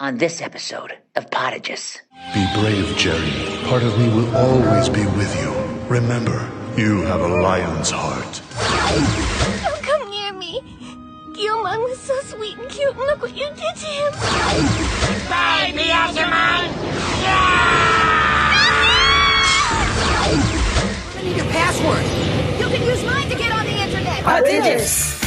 on this episode of Podigious. Be brave, Jerry. Part of me will always be with you. Remember, you have a lion's heart. Don't come near me. Leomon was so sweet and cute, and look what you did to him. Bye, Beelzemon! I need your password. You can use mine to get on the internet. Podigious.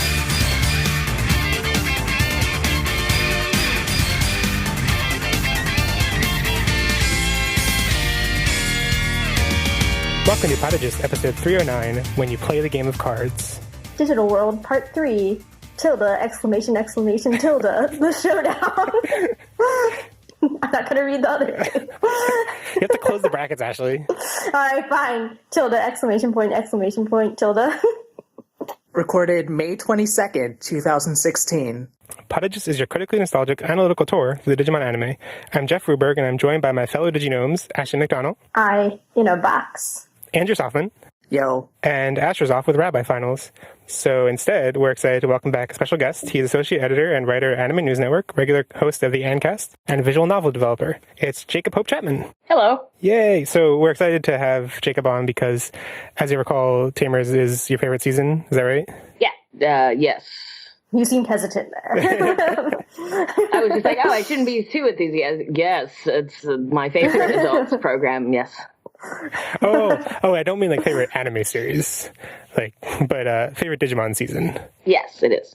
Welcome to Podigious, episode 309, when you play the game of cards. Digital World, Part 3, tilde, exclamation, exclamation, tilde, the Showdown. I'm not going to read the other two. You have to close the brackets, Ashley. Alright, fine. Tilde, exclamation point, tilde. Recorded May 22nd, 2016. Podigious is your critically nostalgic analytical tour through the Digimon anime. I'm Jeff Ruberg, and I'm joined by my fellow Diginomes, Ashton McDonald. In a box. Andrew Softman. Yo. And Asher's off with Rabbi Finals. So instead, we're excited to welcome back a special guest. He's associate editor and writer at Anime News Network, regular host of the Ancast, and visual novel developer. It's Jacob Hope Chapman. Hello. Yay! So we're excited to have Jacob on because, as you recall, Tamers is your favorite season. Is that right? Yeah. Yes. You seemed hesitant there. I was just like, I shouldn't be too enthusiastic. Yes, it's my favorite adults program. Yes. I don't mean like favorite anime series, but favorite Digimon season. Yes, it is.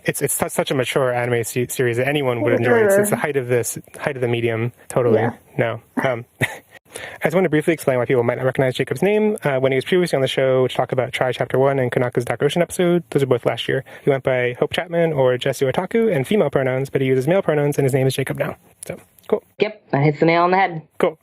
It's such a mature anime series that anyone would enjoy. It's the height of the medium. Totally. Yeah. No. I just want to briefly explain why people might not recognize Jacob's name. When he was previously on the show to talk about Try Chapter 1 and Kanaka's Dark Ocean episode, those are both last year, he went by Hope Chapman or Jesu Otaku and female pronouns, but he uses male pronouns and his name is Jacob now. So, cool. Yep, I hit the nail on the head. Cool.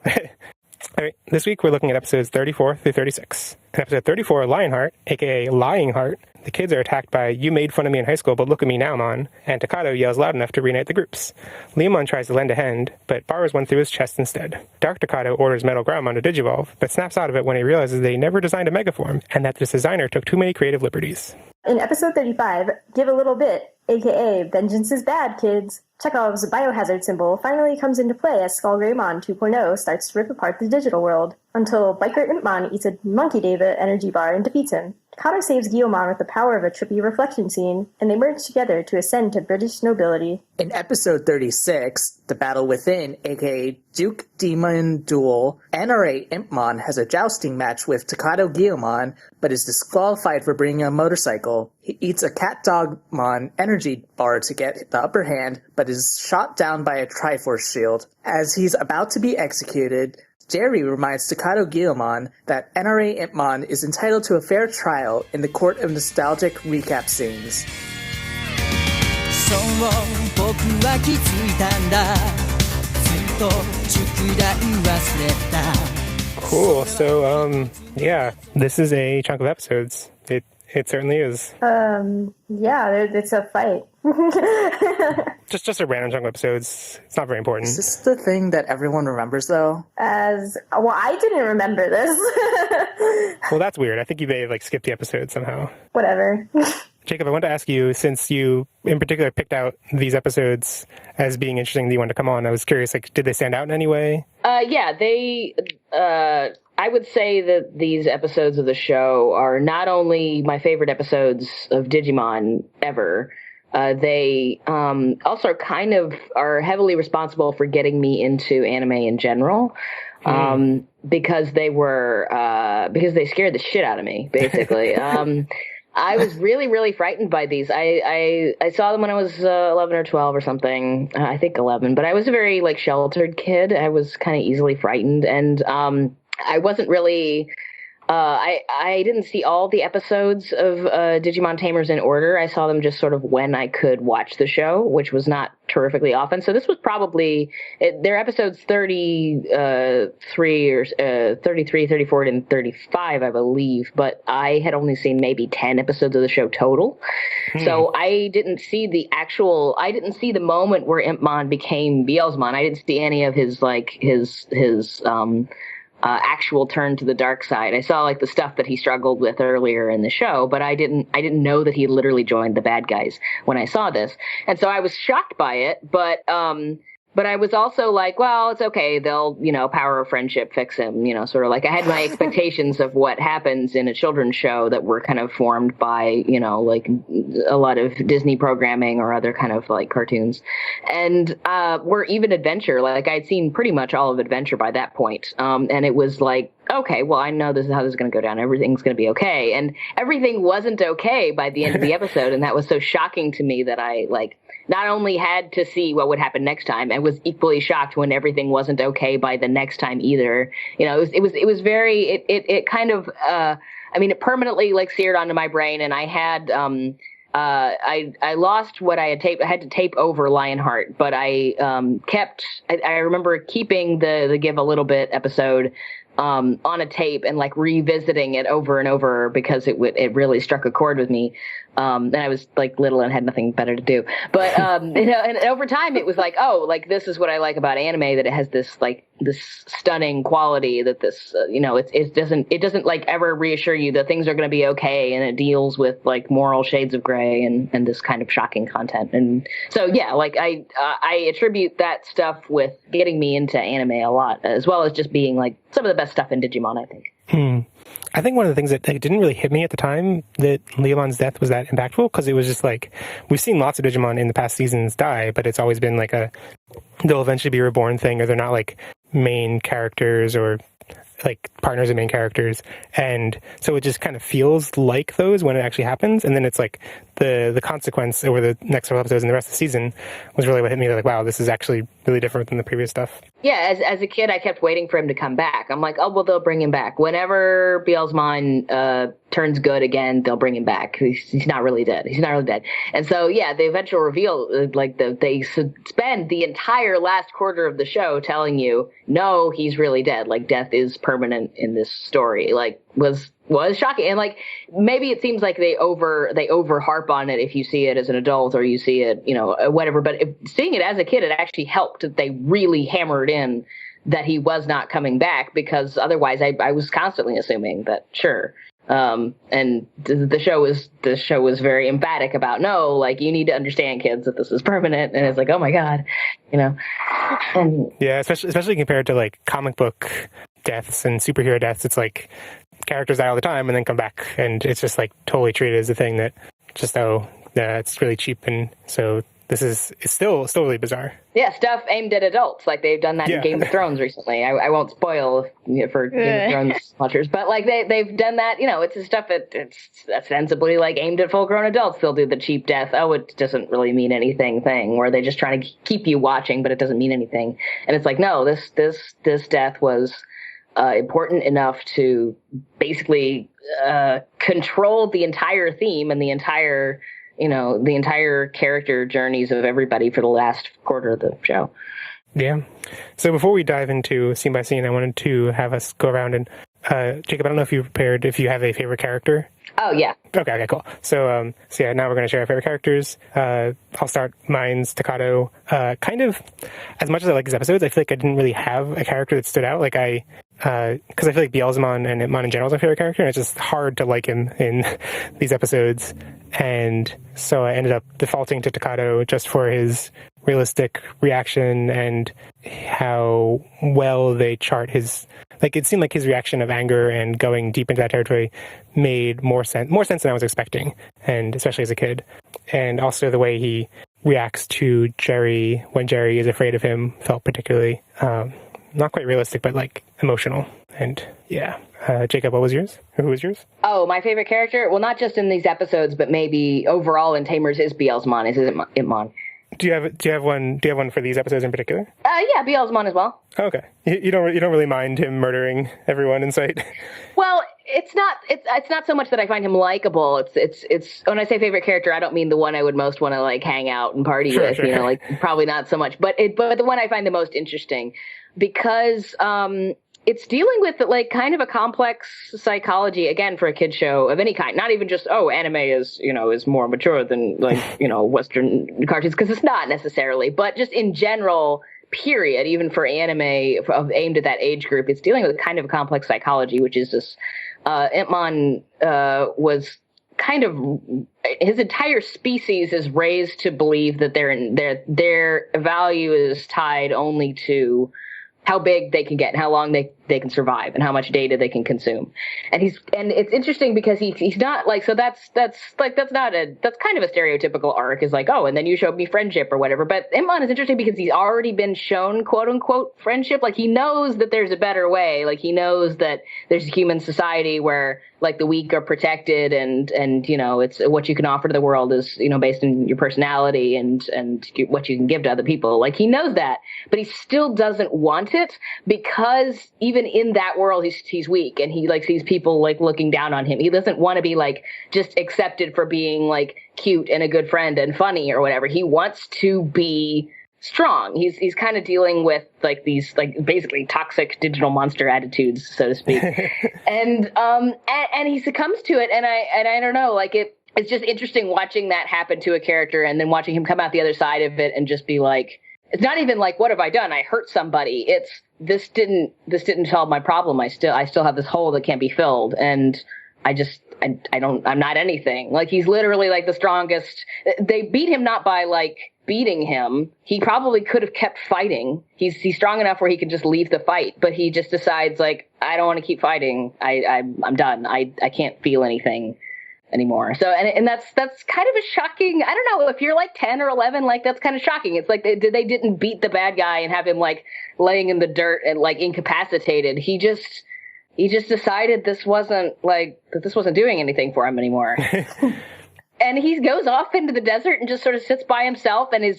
All right, this week we're looking at episodes 34 through 36. In episode 34, Lionheart, aka Lying Heart, the kids are attacked by "You made fun of me in high school, but look at me now, Mon," and Takato yells loud enough to reunite the groups. Leomon tries to lend a hand, but borrows one through his chest instead. Dark Takato orders Metal Greymon to digivolve, but snaps out of it when he realizes they never designed a megaform, and that this designer took too many creative liberties. In episode 35, Give a Little Bit, aka Vengeance is Bad, Kids, Chekhov's biohazard symbol finally comes into play as SkullGreymon 2.0 starts to rip apart the digital world, until Biker Impmon eats a Monkey David energy bar and defeats him. Takato saves Leomon with the power of a trippy reflection scene, and they merge together to ascend to British nobility. In episode 36, The Battle Within, aka Duke Demon Duel, NRA Impmon has a jousting match with Takato Leomon, but is disqualified for bringing a motorcycle. He eats a Cat-Dogmon energy bar to get the upper hand, but is shot down by a Triforce shield. As he's about to be executed, Jerry reminds Takato Leomon that NRA Impmon is entitled to a fair trial in the court of nostalgic recap scenes. Cool. So, this is a chunk of episodes. It certainly is. It's a fight. just a random chunk of episodes. It's not very important. Is this the thing that everyone remembers, though? I didn't remember this. Well, that's weird. I think you may have skipped the episode somehow. Whatever. Jacob, I want to ask you, since you in particular picked out these episodes as being interesting that you wanted to come on, I was curious, did they stand out in any way? I would say that these episodes of the show are not only my favorite episodes of Digimon ever, they also kind of are heavily responsible for getting me into anime in general. Because they scared the shit out of me, basically. I was really, really frightened by these. I saw them when I was 11 or 12 or something. I think 11, but I was a very sheltered kid. I was kind of easily frightened, and I wasn't really. I didn't see all the episodes of Digimon Tamers in order. I saw them just sort of when I could watch the show, which was not terrifically often. So this was probably, they're episodes 33, 34, and 35, I believe. But I had only seen maybe 10 episodes of the show total. So I didn't see the moment where Impmon became Beelzemon. I didn't see any of his actual turn to the dark side. I saw the stuff that he struggled with earlier in the show, but I didn't know that he literally joined the bad guys when I saw this. And so I was shocked by it, but But I was also like, well, it's okay. They'll, power of friendship fix him, sort of like I had my expectations of what happens in a children's show that were kind of formed by, like a lot of Disney programming or other kind of like cartoons. And were even Adventure. Like I'd seen pretty much all of Adventure by that point. And it was like, okay, well, I know this is how this is going to go down. Everything's going to be okay. And everything wasn't okay by the end of the episode. And that was so shocking to me that I not only had to see what would happen next time, and was equally shocked when everything wasn't okay by the next time either. It was very, it kind of, it permanently like seared onto my brain, and I had, I lost what I had taped. I had to tape over Lionheart, but I remember keeping the Give a Little Bit episode on a tape and like revisiting it over and over because it really struck a chord with me. And I was like little and had nothing better to do. But and over time it was like, oh, like this is what I like about anime, that it has this stunning quality, that this it doesn't like ever reassure you that things are going to be okay, and it deals with like moral shades of gray and this kind of shocking content. And so yeah, like I attribute that stuff with getting me into anime a lot, as well as just being like some of the best stuff in Digimon, I think. I think one of the things that didn't really hit me at the time that Leomon's death was that impactful, because it was just like, we've seen lots of Digimon in the past seasons die, but it's always been like they'll eventually be reborn thing, or they're not like main characters or like partners of main characters. And so it just kind of feels like those when it actually happens. And then it's like the consequence over the next several episodes and the rest of the season was really what hit me. Like, wow, this is actually really different than the previous stuff. Yeah, as a kid, I kept waiting for him to come back. I'm like, oh, well, they'll bring him back. Whenever Beelzemon turns good again, they'll bring him back. He's not really dead. He's not really dead. And so, yeah, the eventual reveal, they spend the entire last quarter of the show telling you, no, he's really dead. Like, death is permanent in this story. Like, was shocking. And like, maybe it seems like they over harp on it if you see it as an adult or you see it, whatever. But seeing it as a kid, it actually helped that they really hammered in that he was not coming back, because otherwise I was constantly assuming that, sure. And the show was very emphatic about, no, like, you need to understand, kids, that this is permanent. And it's like, oh my God, and yeah, especially compared to like comic book deaths and superhero deaths. It's like characters die all the time and then come back, and it's just like totally treated as a thing that just, it's really cheap. And so it's still really bizarre. Yeah, stuff aimed at adults, like they've done that in Game of Thrones recently. I won't spoil for Game of Thrones watchers, but like they've done that. It's stuff it's ostensibly like aimed at full-grown adults. They'll do the cheap death. Oh, it doesn't really mean anything thing, where they just trying to keep you watching, but it doesn't mean anything. And it's like, no, this death was important enough to basically control the entire theme and the entire character journeys of everybody for the last quarter of the show. Yeah. So before we dive into scene by scene, I wanted to have us go around and, Jacob, I don't know if you prepared, if you have a favorite character. Oh, yeah. Okay, cool. So yeah, now we're going to share our favorite characters. I'll start. Mine's Takato. Kind of, as much as I like these episodes, I feel like I didn't really have a character that stood out. Like because I feel like Beelzemon and Itmon in general is my favorite character, and it's just hard to like him in these episodes. And so I ended up defaulting to Takato just for his realistic reaction and how well they chart his, like, it seemed like his reaction of anger and going deep into that territory made more sense than I was expecting, and especially as a kid. And also the way he reacts to Jerry when Jerry is afraid of him felt particularly not quite realistic, but like emotional. And yeah. Jacob, what was yours? Who was yours? Oh, my favorite character? Well, not just in these episodes, but maybe overall in Tamers is Beelzemon. Is Itmon. Do you have one for these episodes in particular? Yeah, Beelzemon as well. Okay. You don't really mind him murdering everyone in sight? Well, it's not so much that I find him likable. It's when I say favorite character, I don't mean the one I would most want to like hang out and party with, sure. Like probably not so much, but the one I find the most interesting, because it's dealing with like kind of a complex psychology, again, for a kid show of any kind. Not even just, anime is more mature than like, Western cartoons, because it's not necessarily, but just in general, period, even for anime aimed at that age group, it's dealing with kind of a complex psychology, which is this, Itmon was kind of his entire species is raised to believe that their value is tied only to how big they can get and how long they can survive and how much data they can consume. And it's interesting because he's not like, so that's kind of a stereotypical arc, is like, oh, and then you showed me friendship or whatever. But Imon is interesting because he's already been shown quote unquote friendship. Like, he knows that there's a better way. Like, he knows that there's a human society where like the weak are protected and you know, it's what you can offer to the world is, you know, based on your personality and what you can give to other people. Like, he knows that, but he still doesn't want it because even in that world, he's weak and he like sees people like looking down on him. He doesn't want to be like just accepted for being like cute and a good friend and funny or whatever. He wants to be strong. He's kind of dealing with like these like basically toxic digital monster attitudes, so to speak. and he succumbs to it. And I don't know, like it's just interesting watching that happen to a character and then watching him come out the other side of it and just be like, it's not even like, what have I done? I hurt somebody. It's this didn't solve my problem. I still have this hole that can't be filled. And I'm not anything. Like, he's literally like the strongest. They beat him not by like beating him. He probably could have kept fighting. He's strong enough where he could just leave the fight, but he just decides like, I don't want to keep fighting. I'm done. I can't feel anything anymore. So, and that's kind of a shocking, I don't know, if you're like 10 or 11, like that's kind of shocking. It's like they didn't beat the bad guy and have him like laying in the dirt and like incapacitated. He just decided this wasn't doing anything for him anymore. And he goes off into the desert and just sort of sits by himself and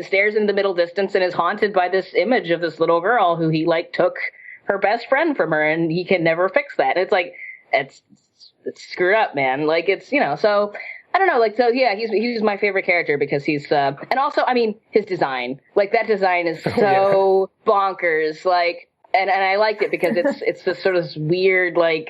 stares into the middle distance and is haunted by this image of this little girl who he like took her best friend from her, and he can never fix that. And it's like, it's screwed up, man. Like, it's, you know, so I don't know, like, so yeah, he's my favorite character because he's and also, I mean, his design, like that design is so bonkers, like, and I liked it because it's this sort of weird, like,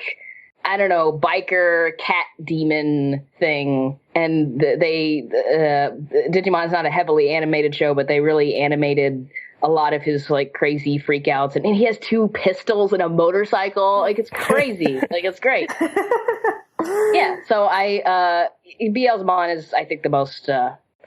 I don't know, biker cat demon thing. And Digimon's not a heavily animated show, but they really animated a lot of his like crazy freakouts. And he has 2 pistols and a motorcycle. Like, it's crazy. Like, it's great. Yeah. So Beelzemon is, I think, the most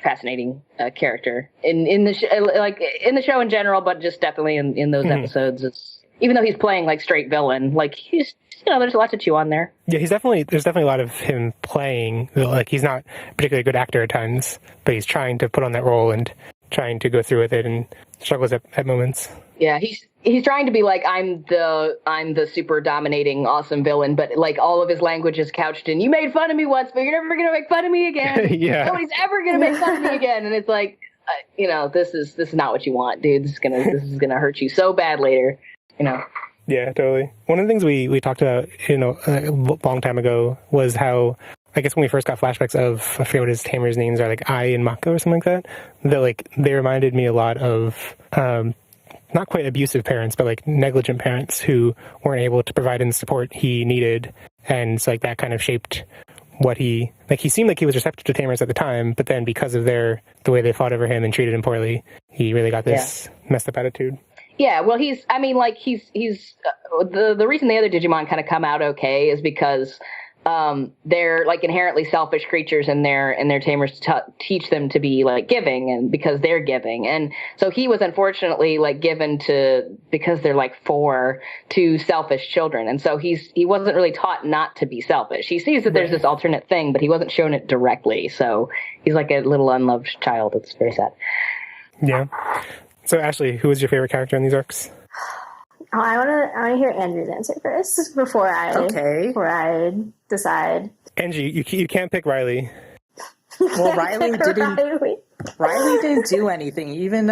fascinating character in the show in general, but just definitely in those episodes. Even though he's playing like straight villain, like he's, you know, there's a lot to chew on there. Yeah, there's definitely a lot of him playing. Like, he's not a particularly good actor at times, but he's trying to put on that role and trying to go through with it and struggles at moments. Yeah, he's trying to be like, I'm the super dominating awesome villain, but like all of his language is couched in, you made fun of me once, but you're never gonna make fun of me again. Yeah, nobody's ever gonna make fun of me again. And it's like, you know, this is not what you want, dude. This is gonna hurt you so bad later. You know. Yeah, totally. One of the things we talked about, you know, a long time ago was how, I guess when we first got flashbacks of, I forget what his tamers' names are, like Ai and Mako or something like that, they reminded me a lot of, not quite abusive parents, but like negligent parents who weren't able to provide him the support he needed. And so like that kind of shaped what he seemed like he was receptive to tamers at the time, but then because of the way they fought over him and treated him poorly, he really got this messed up attitude. Yeah, well, he's the reason the other Digimon kind of come out okay is because they're like inherently selfish creatures, and their tamers teach them to be like giving, and because they're giving. And so he was unfortunately like given to, because they're like 4, to selfish children. And so he wasn't really taught not to be selfish. He sees that there's this alternate thing, but he wasn't shown it directly. So he's like a little unloved child. It's very sad. Yeah. So, Ashley, who was your favorite character in these arcs? Oh, I want to hear Andrew's answer first before I decide. Angie, you can't pick Riley. Well, Riley didn't do anything. Even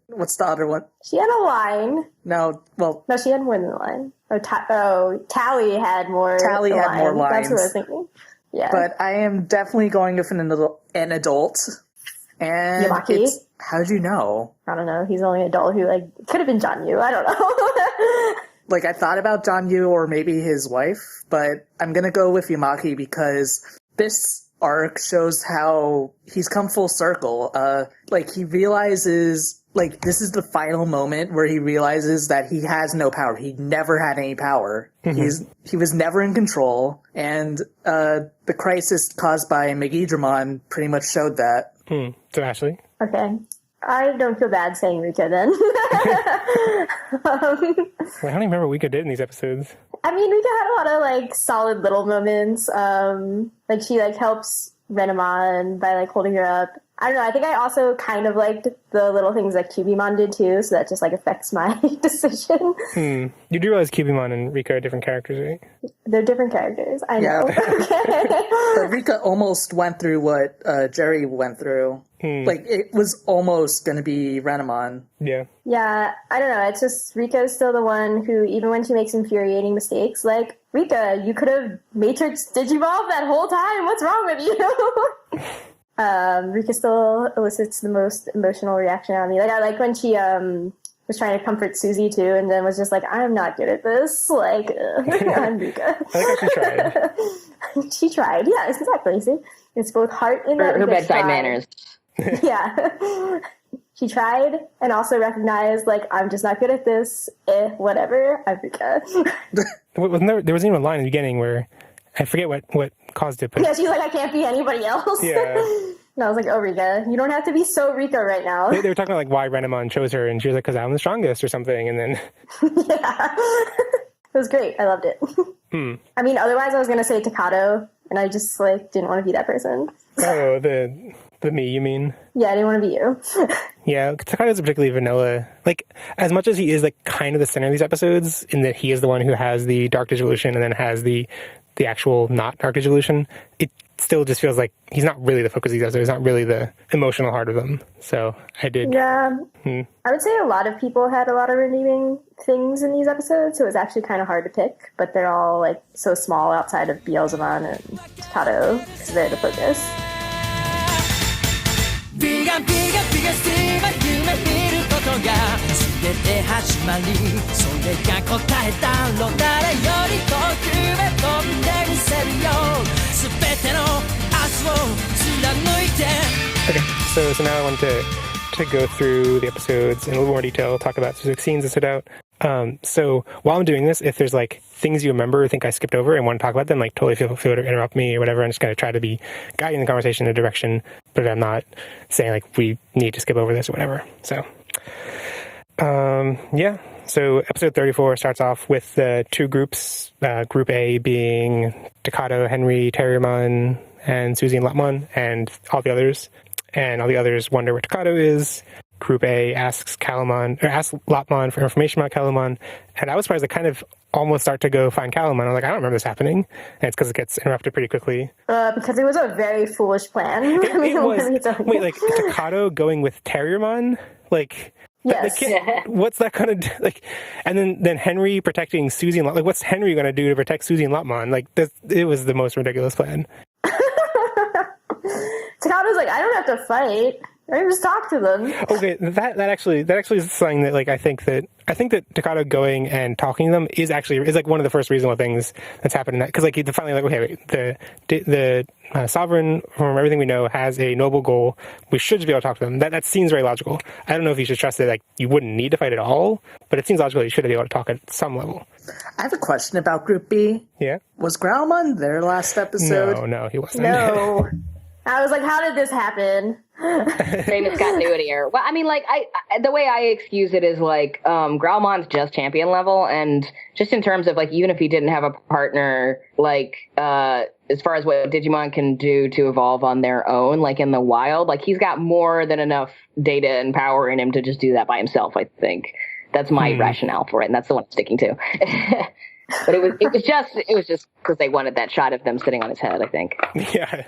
what's the other one? She had a line. No, she had more than a line. Tally had more. Tally had more lines. That's what I was thinking. Yeah, but I am definitely going with an adult. And Yamaki? How'd you know? I don't know. He's the only adult who, like, could have been John Yu. I don't know. Like, I thought about John Yu or maybe his wife, but I'm gonna go with Yamaki because this arc shows how he's come full circle. Like, he realizes like, this is the final moment where he realizes that he has no power. He never had any power. He was never in control, and the crisis caused by Megidramon pretty much showed that. So, Ashley? Okay. I don't feel bad saying Rika then. I don't even remember what Rika did in these episodes. I mean, Rika had a lot of, like, solid little moments. Like, she, like, helps Renamon by, like, holding her up. I don't know, I think I also kind of liked the little things that Cubimon did too, so that just, like, affects my decision. You do realize Cubimon and Rika are different characters, right? They're different characters, I know. But Rika almost went through what Jerry went through. Like, it was almost going to be Renamon. Yeah. Yeah, I don't know, it's just Rika's still the one who, even when she makes infuriating mistakes, like, Rika, you could have Matrix Digivolved that whole time, what's wrong with you? Rika still elicits the most emotional reaction out of me. Like, I like when she was trying to comfort Susie too, and then was just like, "I'm not good at this." Like, I'm Rika. I like how she tried. She tried, yeah, exactly. See, it's both heart and her bedside manners. Yeah, she tried, and also recognized, like, I'm just not good at this. Whatever. I'm Rika. There was even a line in the beginning where I forget what caused it. But yeah, she's like, I can't be anybody else. Yeah. And I was like, oh, Rika, you don't have to be so Rika right now. They were talking about, like, why Renamon chose her, and she was like, because I'm the strongest or something, and then... Yeah. It was great. I loved it. I mean, otherwise I was going to say Takato, and I just, like, didn't want to be that person. Oh, the me, you mean? Yeah, I didn't want to be you. Yeah, Takato's a particularly vanilla. Like, as much as he is, like, kind of the center of these episodes, in that he is the one who has the Dark Digivolution and then has the actual not Dark Digivolution, it still just feels like he's not really the focus of these episodes. He's not really the emotional heart of them. So I did. Yeah. I would say a lot of people had a lot of redeeming things in these episodes, so it was actually kind of hard to pick, but they're all, like, so small outside of Beelzemon and Takato, because they're the focus. Okay, so now I want to go through the episodes in a little more detail, talk about specific scenes that stood out. So while I'm doing this, if there's, like, things you remember or think I skipped over and want to talk about them, like, totally feel free to interrupt me or whatever. I'm just going to try to be guiding the conversation in a direction, but I'm not saying, like, we need to skip over this or whatever. So, yeah. So episode 34 starts off with the two groups, Group A being Takato, Henry, Terriermon, and Susie and Leomon, and all the others. And all the others wonder where Takato is. Group A asks Leomon for information about Leomon, and I was surprised they kind of almost start to go find Leomon. I was like, I don't remember this happening, and it's because it gets interrupted pretty quickly. Because it was a very foolish plan. It was. Wait, like, Takato going with Terriermon? Like... Yes. What's that going to do? Like, and then Henry protecting Susie and Leomon. Like, what's Henry going to do to protect Susie and Leomon? Like, it was the most ridiculous plan. Takato's like, I don't have to fight. I just talk to them. Okay, that actually is something that, like, I think that Takato going and talking to them is like one of the first reasonable things that's happened in that, because, like, they're finally like, okay, wait, the sovereign, from everything we know, has a noble goal. We should just be able to talk to them. That seems very logical. I don't know if you should trust that, like, you wouldn't need to fight at all, but it seems logical you should be able to talk at some level. I have a question about Group B. Yeah? Was Growlmon there last episode? No, he wasn't. No. I was like, how did this happen? Famous continuity error. Well, I mean, like, I the way I excuse it is, like, Growlmon's just champion level, and just in terms of, like, even if he didn't have a partner, like, as far as what Digimon can do to evolve on their own, like, in the wild, like, he's got more than enough data and power in him to just do that by himself, I think. That's my rationale for it, and that's the one I'm sticking to. But it was just because they wanted that shot of them sitting on his head, I think. Yeah.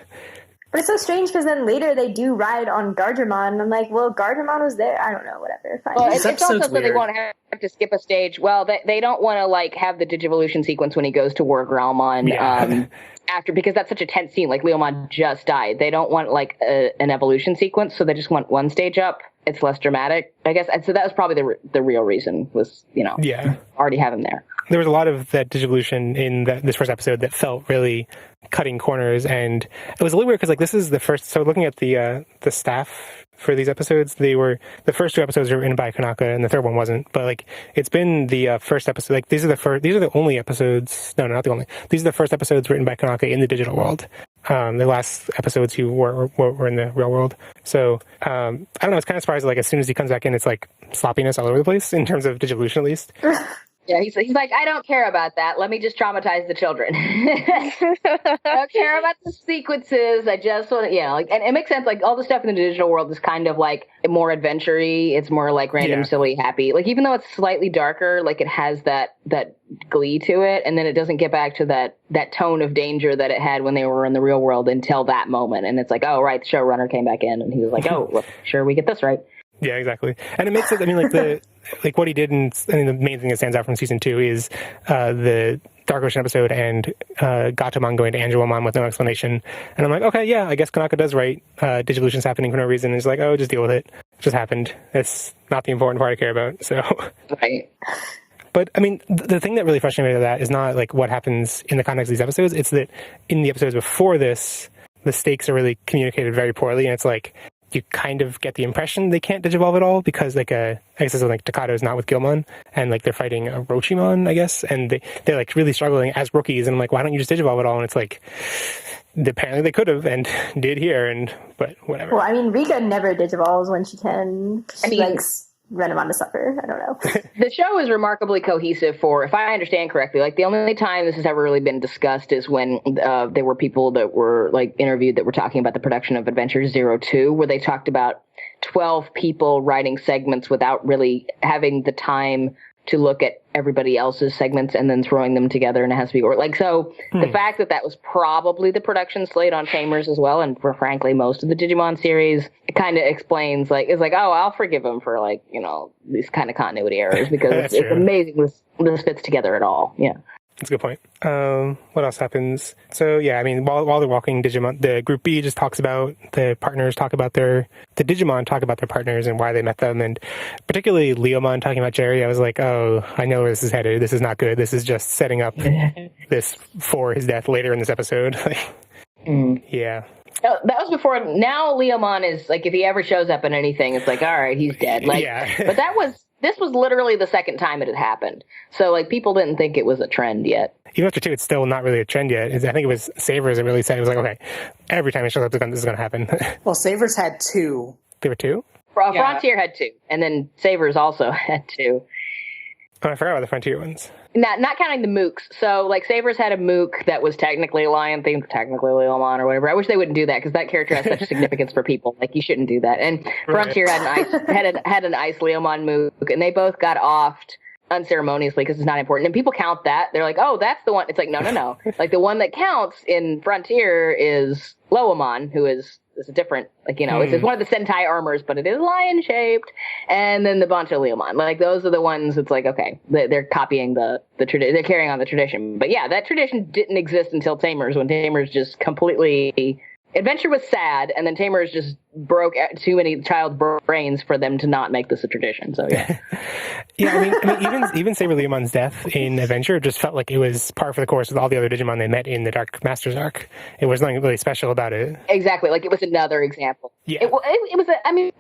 But it's so strange because then later they do ride on Gardramon, and I'm like, well, Gardramon was there. I don't know, whatever. Fine. Well, it's also so they won't have to skip a stage. Well, they don't want to, like, have the Digivolution sequence when he goes to war Growlmon after, because that's such a tense scene. Like, Leomon just died. They don't want, like, an evolution sequence, so they just want one stage up it's less dramatic, I guess. And so that was probably the real reason was, already have him there. There was a lot of that Digivolution in this first episode that felt really cutting corners, and it was a little weird because this is the first. So looking at the staff for these episodes, the first 2 episodes were written by Kanaka, and the third one wasn't. But it's been the first episode. These are the only episodes. No, not the only. These are the first episodes written by Kanaka in the digital world. The last episodes who were in the real world. So I don't know. It's kind of surprising. As soon as he comes back in, it's sloppiness all over the place in terms of Digivolution, at least. Yeah, he's like, I don't care about that. Let me just traumatize the children. I don't care about the sequences. I just want to, and it makes sense. All the stuff in the digital world is kind of more adventure-y. It's more random, silly, happy. Even though it's slightly darker, it has that glee to it, and then it doesn't get back to that tone of danger that it had when they were in the real world until that moment. And it's oh, right, the showrunner came back in, and he was like, oh, well, sure, we get this right. Yeah, exactly. And it makes it, what he did, the main thing that stands out from season 2 is the Dark Ocean episode and Gatomon going to Angelomon with no explanation. And I'm like, okay, yeah, I guess Kanaka does right. Digivolution's happening for no reason. And he's like, oh, just deal with it. It just happened. It's not the important part I care about. So, right. But the thing that really frustrated me about that is not what happens in the context of these episodes. It's that in the episodes before this, the stakes are really communicated very poorly. And it's you kind of get the impression they can't digivolve at all because I guess it's Takato is not with Guilmon and they're fighting a Rochimon, I guess, and they're really struggling as rookies, and I'm why don't you just digivolve it all? And it's apparently they could have and did here, but whatever. Well, Rika never digivolves when she can. She likes Renamon to suffer. I don't know. The show is remarkably cohesive for, if I understand correctly, the only time this has ever really been discussed is when there were people that were interviewed that were talking about the production of Adventure 02, where they talked about 12 people writing segments without really having the time to look at everybody else's segments and then throwing them together, and it has to be the fact that was probably the production slate on Tamers as well, and for frankly most of the Digimon series, it kind of explains oh, I'll forgive them for these kind of continuity errors because it's amazing this fits together at all. Yeah. That's a good point. What else happens? So yeah, while they're walking, Digimon, the group B just talks about the partners, the Digimon talk about their partners and why they met them, and particularly Leomon talking about Jerry. I was like, oh, I know where this is headed. This is not good. This is just setting up this for his death later in this episode. Yeah. That was before. Now Leomon is if he ever shows up in anything, it's all right, he's dead. Yeah. But this was literally the second time it had happened. So, people didn't think it was a trend yet. Even after 2, it's still not really a trend yet. I think it was Savers that really said, it was okay, every time it shows up, this is going to happen. Well, Savers had 2. There were 2? Frontier had 2. And then Savers also had 2. Oh, I forgot about the Frontier ones. Not counting the mooks. So, Savers had a mook that was technically a lion themed, technically Leomon or whatever. I wish they wouldn't do that because that character has such significance for people. You shouldn't do that. And Frontier had an ice Leomon mook, and they both got offed unceremoniously because it's not important. And people count that. They're oh, that's the one. It's no. The one that counts in Frontier is Leomon, who is a different, it's one of the Sentai armors, but it is lion shaped. And then the bunch of Leomon, those are the ones. It's okay, they're copying the tradition. They're carrying on the tradition. But yeah, that tradition didn't exist until Tamers, when Tamers just completely. Adventure was sad, and then Tamers just broke too many child brains for them to not make this a tradition. So yeah. Yeah, even Saber Leomon's death in Adventure just felt like it was par for the course with all the other Digimon they met in the Dark Masters arc. It was nothing really special about it. Exactly, it was another example. Yeah. It was.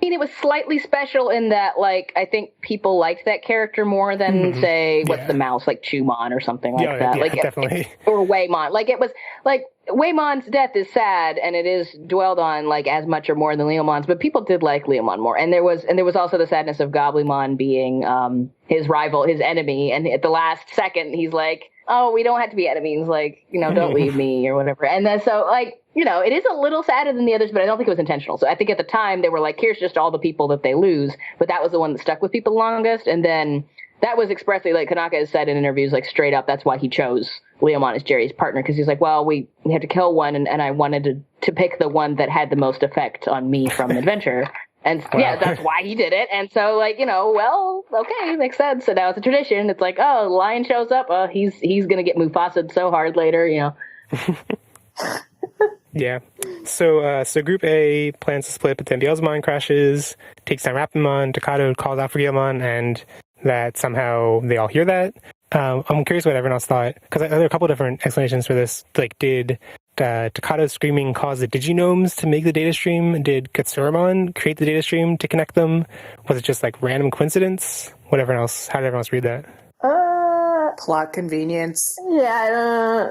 It was slightly special in that, I think people liked that character more than say what's the mouse, Chumon or something like that. Yeah, definitely. Or Waymon. It was Waymon's death is sad, and it is dwelled on as much or more than Leomon's, but people did like Leomon more. And there was also the sadness of Goblimon being his rival, his enemy, and at the last second he's oh, we don't have to be enemies, don't leave me or whatever. And then so it is a little sadder than the others, but I don't think it was intentional. So I think at the time they were here's just all the people that they lose, but that was the one that stuck with people longest. And then that was expressly, Kanaka has said in interviews, straight up, that's why he chose Leomon as Jerry's partner, because he's well, we had to kill one, and I wanted to pick the one that had the most effect on me from Adventure. And yeah, that's why he did it. And so, well, okay, makes sense. So now it's a tradition. It's oh, lion shows up, he's going to get Mufasa'd so hard later, Yeah, Yeah. So Group A plans to split, but then Beelzemon crashes, takes down Rapamon, Takato calls out for Leomon, and that somehow they all hear that. I'm curious what everyone else thought, because there are a couple different explanations for this. Like, did Takato's screaming cause the Diginomes to make the data stream? Did Katsuramon create the data stream to connect them? Was it just like random coincidence? How did everyone else read that? Plot convenience. Yeah.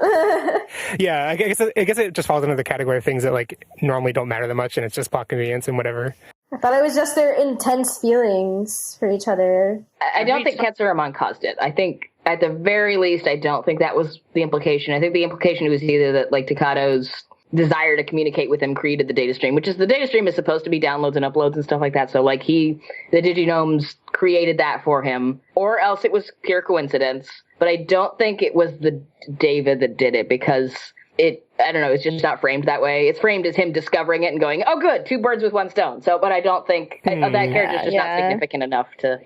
Yeah, I guess it just falls into the category of things that like normally don't matter that much, and it's just plot convenience and whatever. I thought it was just their intense feelings for each other. I don't think Katsuramon caused it. I think, at the very least, I don't think that was the implication. I think the implication was either that, like, Takato's desire to communicate with him created the data stream, which is the data stream is supposed to be downloads and uploads and stuff like that. So, like, the Diginomes created that for him, or else it was pure coincidence. But I don't think it was the David that did it, because I don't know, it's just not framed that way. It's framed as him discovering it and going, oh, good, 2 birds with 1 stone. So, but I don't think that character's just not significant enough to,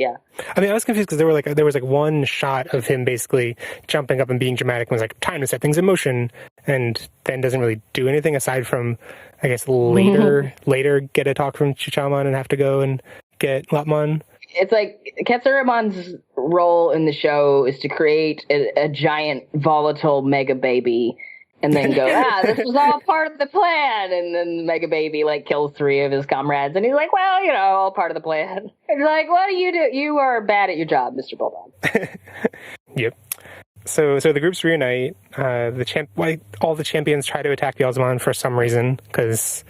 I mean, I was confused because there was one shot of him basically jumping up and being dramatic and was like, time to set things in motion, and then doesn't really do anything aside from, I guess, later get a talk from Chichamon and have to go and get Lopmon. It's like Katsuramon's role in the show is to create a giant volatile mega baby and then go, this was all part of the plan. And then the mega baby, like, kills 3 of his comrades. And he's like, well, all part of the plan. It's like, what do? You are bad at your job, Mr. Bulldog. Yep. So the groups reunite. All the champions try to attack Beelzemon for some reason, because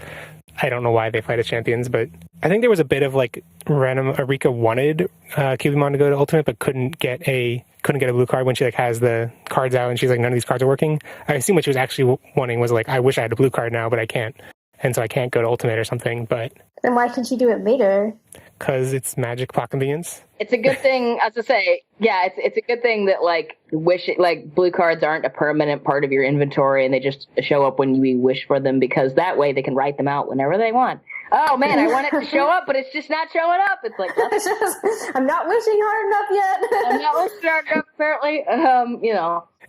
I don't know why they fight as champions, but I think there was a bit of, like, random. Arika wanted Cubimon to go to Ultimate, but couldn't get a blue card when she, like, has the cards out and she's like, none of these cards are working. I assume what she was actually wanting was, like, I wish I had a blue card now, but I can't. And so I can't go to Ultimate or something, but... Then why can she do it later? Because it's magic plot convenience. It's a good thing, as I say, it's a good thing that, like, blue cards aren't a permanent part of your inventory and they just show up when you wish for them, because that way they can write them out whenever they want. Oh, man, I want it to show up, but it's just not showing up. It's like, I'm not wishing hard enough yet. I'm not wishing hard enough, apparently.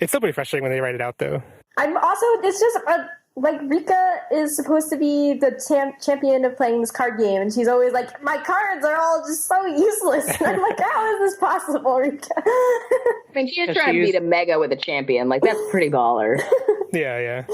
It's still pretty frustrating when they write it out, though. It's just, like, Rika is supposed to be the champion of playing this card game, and she's always like, my cards are all just so useless. And I'm like, how is this possible, Rika? I mean, she's trying to beat a mega with a champion. Like, that's pretty baller. Yeah.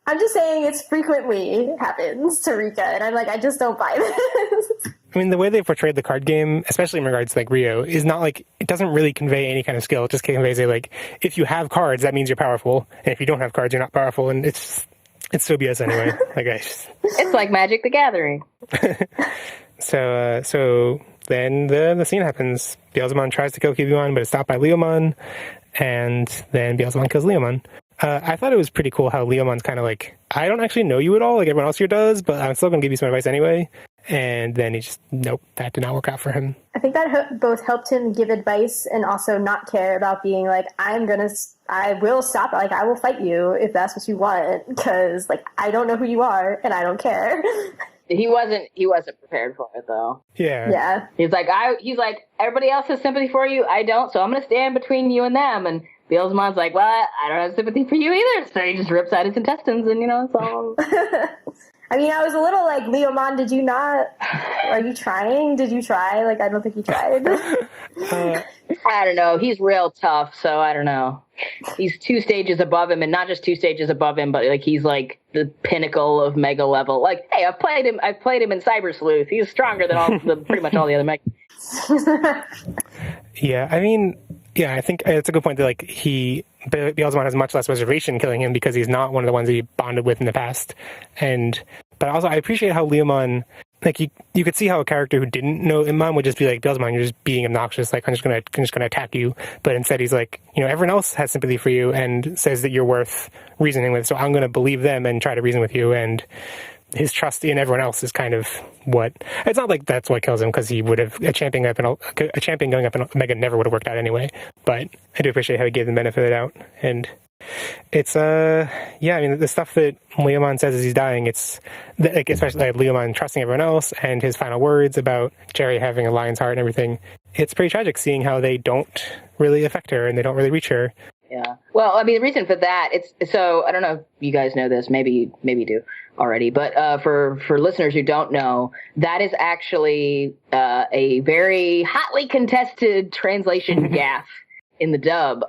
I'm just saying it's frequently happens to Rika, and I'm like, I just don't buy this. I mean, the way they portrayed the card game, especially in regards to, like, Rio, is not, like, it doesn't really convey any kind of skill. It just conveys, like, if you have cards, that means you're powerful, and if you don't have cards, you're not powerful, and it's so BS anyway. It's like Magic the Gathering. So then the scene happens. Beelzemon tries to kill Cubimon, but is stopped by Leomon, and then Beelzemon kills Leomon. I thought it was pretty cool how Leomon's kind of like, I don't actually know you at all, like everyone else here does, but I'm still going to give you some advice anyway. And then he just, nope, that did not work out for him. I think that both helped him give advice and also not care about being like, I will stop, like, I will fight you if that's what you want, because, like, I don't know who you are and I don't care. He wasn't prepared for it, though. Yeah. He's like, everybody else has sympathy for you, I don't, so I'm going to stand between you and them. And Beelzemon's like, well, I don't have sympathy for you either. So he just rips out his intestines and, it's all... I mean, I was a little like, Leomon, did you not? Are you trying? Did you try? Like, I don't think you tried. I don't know. He's real tough, so I don't know. He's 2 stages above him, and not just 2 stages above him, but, like, he's like the pinnacle of mega level. Like, hey, I've played him in Cyber Sleuth. He's stronger than pretty much all the other mega. Yeah, I mean, yeah, I think it's a good point that, like, Beelzemon has much less reservation killing him because he's not one of the ones that he bonded with in the past. But also, I appreciate how Leomon, like, you could see how a character who didn't know Iman would just be like, Beelzemon, you're just being obnoxious, like, I'm just gonna attack you. But instead he's like, everyone else has sympathy for you and says that you're worth reasoning with, so I'm gonna believe them and try to reason with you. And his trust in everyone else is kind of what... It's not like that's what kills him, because he would have... A champion going up in Omega never would have worked out anyway. But I do appreciate how he gave the benefit of the doubt. And it's... I mean, the stuff that Leomon says as he's dying, it's... Like, especially like Leomon trusting everyone else and his final words about Jerry having a lion's heart and everything. It's pretty tragic seeing how they don't really affect her and they don't really reach her. Yeah. Well, I mean, the reason for that, so I don't know if you guys know this, maybe you do already, but for listeners who don't know, that is actually a very hotly contested translation gaffe in the dub.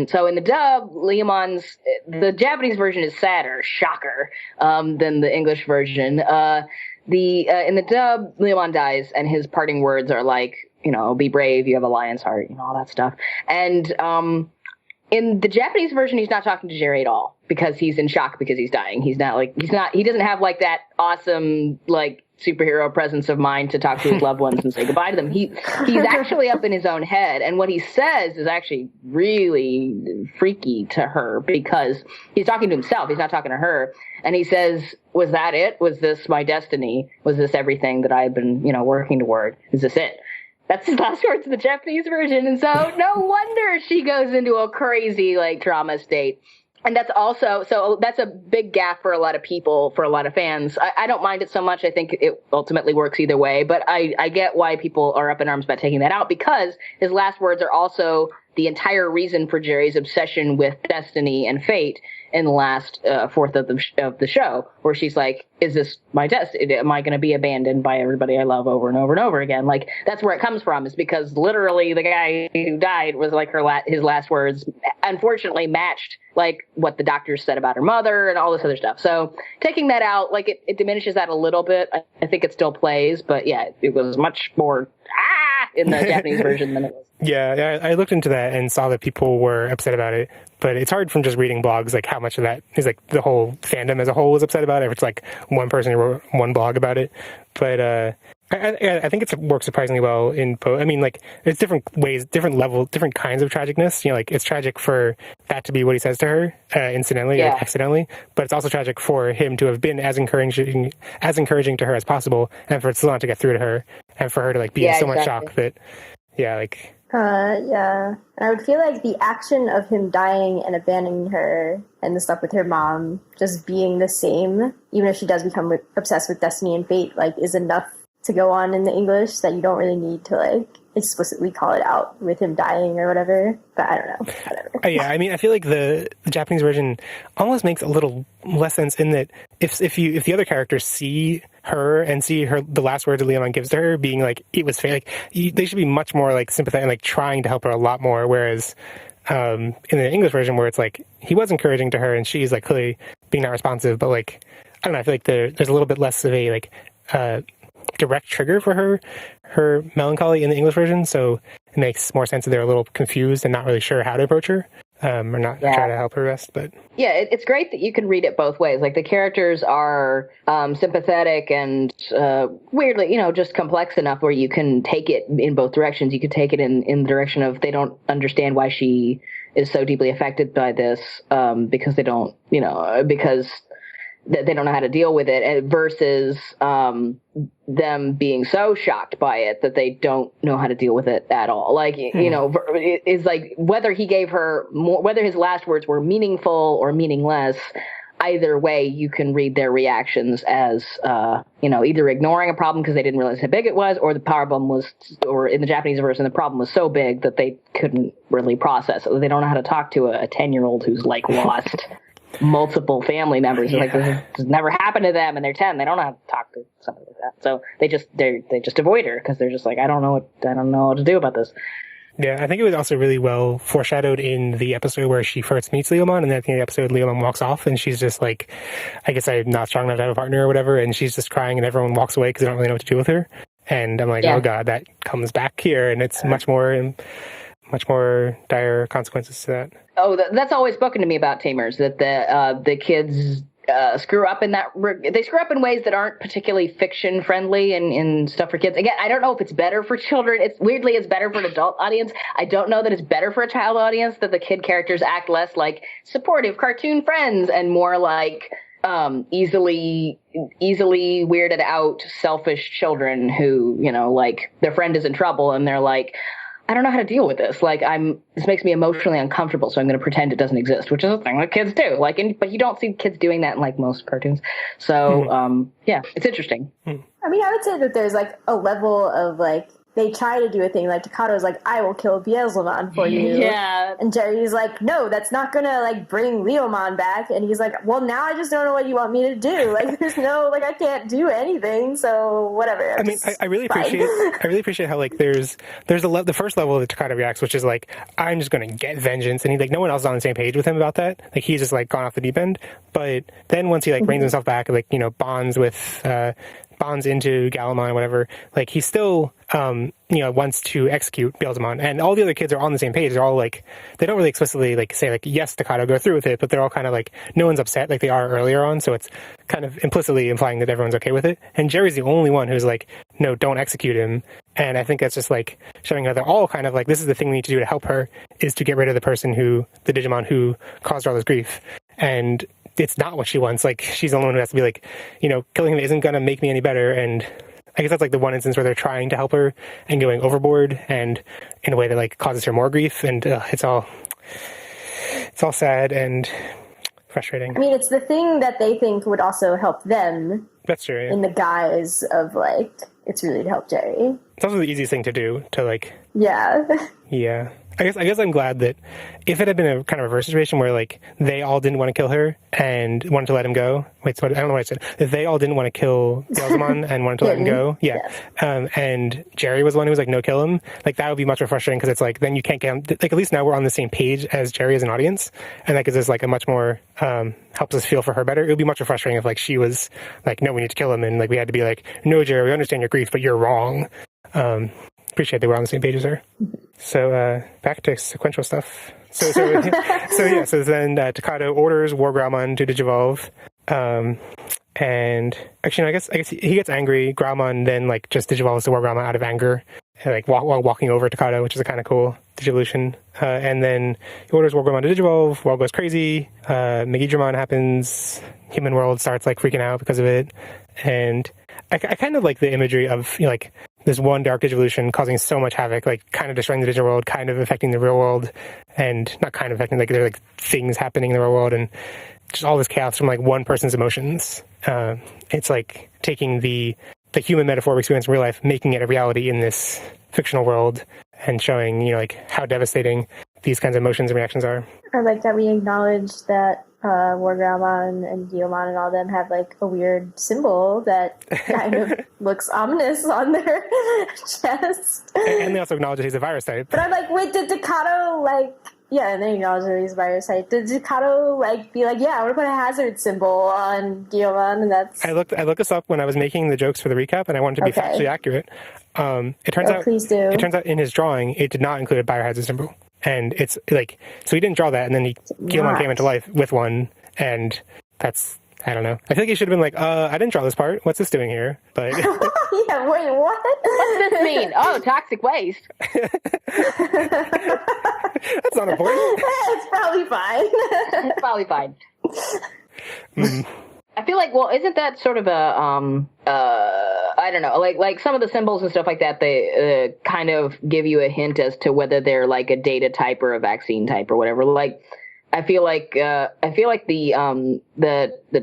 So in the dub, the Japanese version is sadder, shocker, than the English version. In the dub, Leomon dies, and his parting words are like, be brave, you have a lion's heart, all that stuff. And in the Japanese version, he's not talking to Jerry at all because he's in shock because he's dying. He doesn't have like that awesome, like, superhero presence of mind to talk to his loved ones and say goodbye to them. He's actually up in his own head. And what he says is actually really freaky to her because he's talking to himself. He's not talking to her. And he says, was that it? Was this my destiny? Was this everything that I've been, working toward? Is this it? That's his last words in the Japanese version. And so no wonder she goes into a crazy, like, trauma state. And that's a big gaffe for a lot of people, for a lot of fans. I don't mind it so much. I think it ultimately works either way. But I get why people are up in arms about taking that out, because his last words are also the entire reason for Jerry's obsession with destiny and fate in the last fourth of the show, where she's like, is this my destiny? Am I going to be abandoned by everybody I love over and over and over again? Like, that's where it comes from, is because literally the guy who died was like his last words, unfortunately matched like what the doctors said about her mother and all this other stuff. So taking that out, like, it diminishes that a little bit. I think it still plays, but yeah, it was much more in the Japanese version than it was. Yeah, I looked into that and saw that people were upset about it, but it's hard from just reading blogs, like, how much of that is, like, the whole fandom as a whole was upset about it, if it's, like, one person who wrote one blog about it. But I think it works surprisingly well in both. I mean, like, there's different ways, different level, different kinds of tragicness. Like, it's tragic for that to be what he says to her, incidentally or accidentally, but it's also tragic for him to have been as encouraging to her as possible, and for it still not to get through to her, and for her to, like, be in so much shock that, like... Yeah. And I would feel like the action of him dying and abandoning her and the stuff with her mom just being the same, even if she does become obsessed with destiny and fate, like, is enough to go on in the English, that you don't really need to, like, explicitly call it out with him dying or whatever. But I don't know. Whatever. Yeah, I mean, I feel like the Japanese version almost makes a little less sense in that if the other characters see her and see the last words that Leomon gives to her being like, it was fake, like, they should be much more, like, sympathetic and, like, trying to help her a lot more, whereas in the English version, where it's like he was encouraging to her and she's, like, clearly being not responsive, but, like, I don't know, I feel like there's a little bit less of a, like, direct trigger for her melancholy in the English version, so it makes more sense that they're a little confused and not really sure how to approach her, or not try to help her rest. But yeah, it's great that you can read it both ways. Like, the characters are sympathetic and weirdly, just complex enough where you can take it in both directions. You could take it in the direction of they don't understand why she is so deeply affected by this, because they don't, because they don't know how to deal with it, versus them being so shocked by it that they don't know how to deal with it at all. Like, it's like whether he gave her more, whether his last words were meaningful or meaningless, either way, you can read their reactions as, either ignoring a problem because they didn't realize how big it was, or the problem was, or in the Japanese version, the problem was so big that they couldn't really process it. They don't know how to talk to a 10-year-old who's, like, lost multiple family members. Like, this has never happened to them, and they're 10. They don't know how to talk to somebody like that. So they just avoid her because they're just like, I don't know what to do about this. Yeah, I think it was also really well foreshadowed in the episode where she first meets Leomon, and then at the end of the episode, Leomon walks off, and she's just like, I guess I'm not strong enough to have a partner or whatever, and she's just crying, and everyone walks away because they don't really know what to do with her. And I'm like, oh god, that comes back here, and it's much more dire consequences to that. Oh, that's always spoken to me about Tamers, that the kids screw up in that. They screw up in ways that aren't particularly fiction friendly and stuff for kids. Again, I don't know if it's better for children. It's better for an adult audience. I don't know that it's better for a child audience, that the kid characters act less like supportive cartoon friends and more like easily weirded out, selfish children who, like, their friend is in trouble and they're like, I don't know how to deal with this. Like, this makes me emotionally uncomfortable, so I'm going to pretend it doesn't exist, which is a thing that kids do. Like, but you don't see kids doing that in, like, most cartoons. So, yeah, it's interesting. I mean, I would say that there's, like, a level of, like, they try to do a thing, like Takado's like, I will kill Beelzemon for you. Yeah. And Jerry's like, no, that's not gonna like bring Leomon back. And he's like, well, now I just don't know what you want me to do. Like, there's no, like, I can't do anything, so whatever. I mean, I really appreciate how, like, there's the first level that Takado reacts, which is like, I'm just gonna get vengeance, and he, like, no one else is on the same page with him about that. Like, he's just like gone off the deep end. But then once he like reins himself back, like, you know, bonds into Galamon, whatever, like, he still you know, wants to execute Beelzemon, and all the other kids are on the same page. They're all like, they don't really explicitly like say like, yes, Takado, go through with it, but they're all kind of like, no one's upset like they are earlier on, so it's kind of implicitly implying that everyone's okay with it. And Jerry's the only one who's like, no, don't execute him. And I think that's just like showing how they're all kind of like, this is the thing we need to do to help her, is to get rid of the person the Digimon who caused her all this grief. And it's not what she wants. Like, she's the only one who has to be like, you know, killing him isn't gonna make me any better. And I guess that's like the one instance where they're trying to help her and going overboard, and in a way that like causes her more grief, and it's all sad and frustrating. I mean, it's the thing that they think would also help them. That's true. Yeah. In the guise of like, it's really to help Jerry. It's also the easiest thing to do to like. Yeah. Yeah. I guess I'm glad that if it had been a kind of reverse situation where like they all didn't want to kill her and wanted to let him go. Wait, so I don't know what I said. If they all didn't want to kill Beelzemon and wanted to let him go, yeah. And Jerry was the one who was like, no, kill him. Like, that would be much more frustrating, because it's like, then you can't get him. Like, at least now we're on the same page as Jerry as an audience, and that gives us like a much more helps us feel for her better. It would be much more frustrating if like she was like, no, we need to kill him, and like we had to be like, no, Jerry, we understand your grief, but you're wrong. Appreciate that we're on the same page as her. So back to sequential stuff. So then Takado orders Growlmon to digivolve, and actually, no, I guess he gets angry. Growlmon then like just digivolves the Growlmon out of anger, like while walking over Takado, which is a kind of cool digivolution. And then he orders Growlmon to digivolve. World goes crazy. Megidramon happens. Human world starts like freaking out because of it, and I kind of like the imagery of, you know, like this one dark digivolution causing so much havoc, like kind of destroying the digital world, kind of affecting the real world, and not kind of affecting, like there are like things happening in the real world, and just all this chaos from like one person's emotions. It's like taking the human metaphor we experience in real life, making it a reality in this fictional world, and showing, you know, like how devastating these kinds of emotions and reactions are. I like that we acknowledge that Growlmon and Leomon and all them have like a weird symbol that kind of looks ominous on their chest. And they also acknowledge that he's a virus type. But I'm like, wait, did Takado like... Yeah, and they acknowledge that he's a virus type. Did Takado like be like, yeah, I want to put a hazard symbol on Leomon, and that's... I looked this up when I was making the jokes for the recap, and I wanted to be factually accurate. It turns out, please do. It turns out in his drawing, it did not include a biohazard symbol. And it's like, so he didn't draw that, and then Leomon came into life with one, and that's, I don't know. I feel like he should have been like, I didn't draw this part. What's this doing here? But yeah, wait, what? What's this mean? Oh, toxic waste. That's not important. It's probably fine. It's probably fine. I feel like, well, isn't that sort of a, I don't know, like some of the symbols and stuff like that, they kind of give you a hint as to whether they're like a data type or a vaccine type or whatever. Like, I feel like the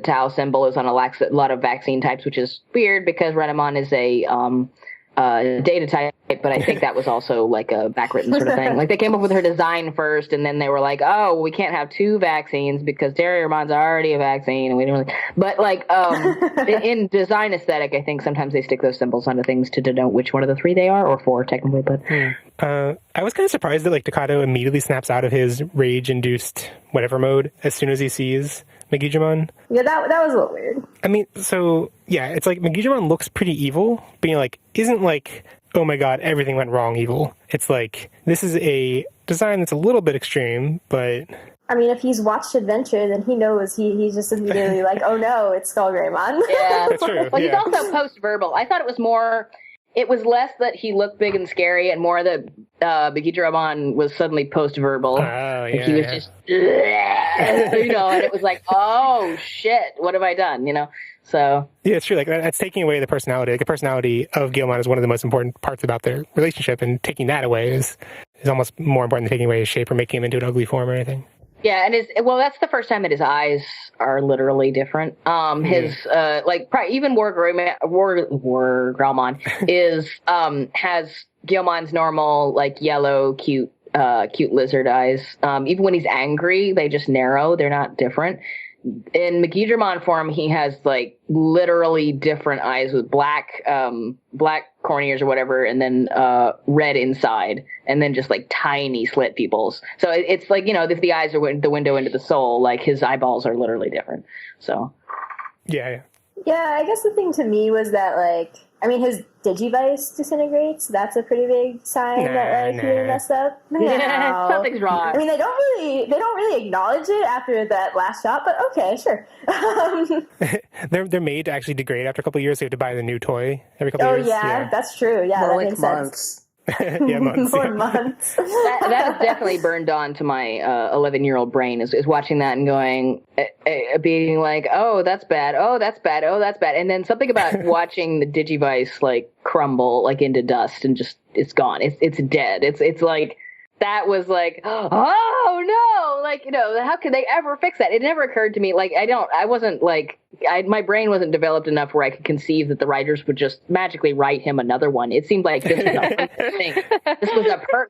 Tau symbol is on a lot of vaccine types, which is weird because Renamon is a data type, but I think that was also like a backwritten sort of thing. Like, they came up with her design first, and then they were like, oh, we can't have two vaccines because Terriermon's already a vaccine, and we don't really... But like in design aesthetic, I think sometimes they stick those symbols onto things to denote which one of the three they are, or four technically. But I was kind of surprised that like Takado immediately snaps out of his rage-induced whatever mode as soon as he sees Megidramon. Yeah, that was a little weird. I mean, so yeah, it's like Megidramon looks pretty evil, being like, isn't like, oh my god, everything went wrong evil. It's like, this is a design that's a little bit extreme, but... I mean, if he's watched Adventure, then he knows he's just immediately like, oh no, it's SkullGreymon. Yeah, that's true. Well, he's also post-verbal. I thought it was more... It was less that he looked big and scary, and more that Megidramon was suddenly post-verbal. Oh, yeah, he was just, you know, and it was like, oh shit, what have I done? You know, so yeah, it's true. Like, that's taking away the personality. Like, the personality of Leomon is one of the most important parts about their relationship, and taking that away is almost more important than taking away his shape or making him into an ugly form or anything. Yeah, and that's the first time that his eyes are literally different. His even Growlmon is has Guilmon's normal, like, yellow, cute lizard eyes. Even when he's angry, they just narrow. They're not different. In Megidramon form, he has, like, literally different eyes with black corneas or whatever, and then red inside, and then just, like, tiny slit pupils. So it's like, if the eyes are the window into the soul, like, his eyeballs are literally different. So. Yeah. Yeah, I guess the thing to me was that, like, I mean, his Digivice disintegrates. That's a pretty big sign that, like, he messed up. Yeah, something's wrong. I mean, they don't really acknowledge it after that last shot, but okay, sure. They're made to actually degrade after a couple of years. So you have to buy the new toy every couple of years. Oh, yeah, that's true. Yeah, More that like makes months. sense. Yeah, months. More months. That is definitely burned on to my 11-year-old brain is watching that and going, being like, oh, that's bad. Oh, that's bad. Oh, that's bad. And then something about watching the Digivice, like, crumble, like, into dust and just, it's gone. It's dead. It's like, that was like, oh no, like, how could they ever fix that? It never occurred to me. Like, my brain wasn't developed enough where I could conceive that the writers would just magically write him another one. It seemed like this was a thing.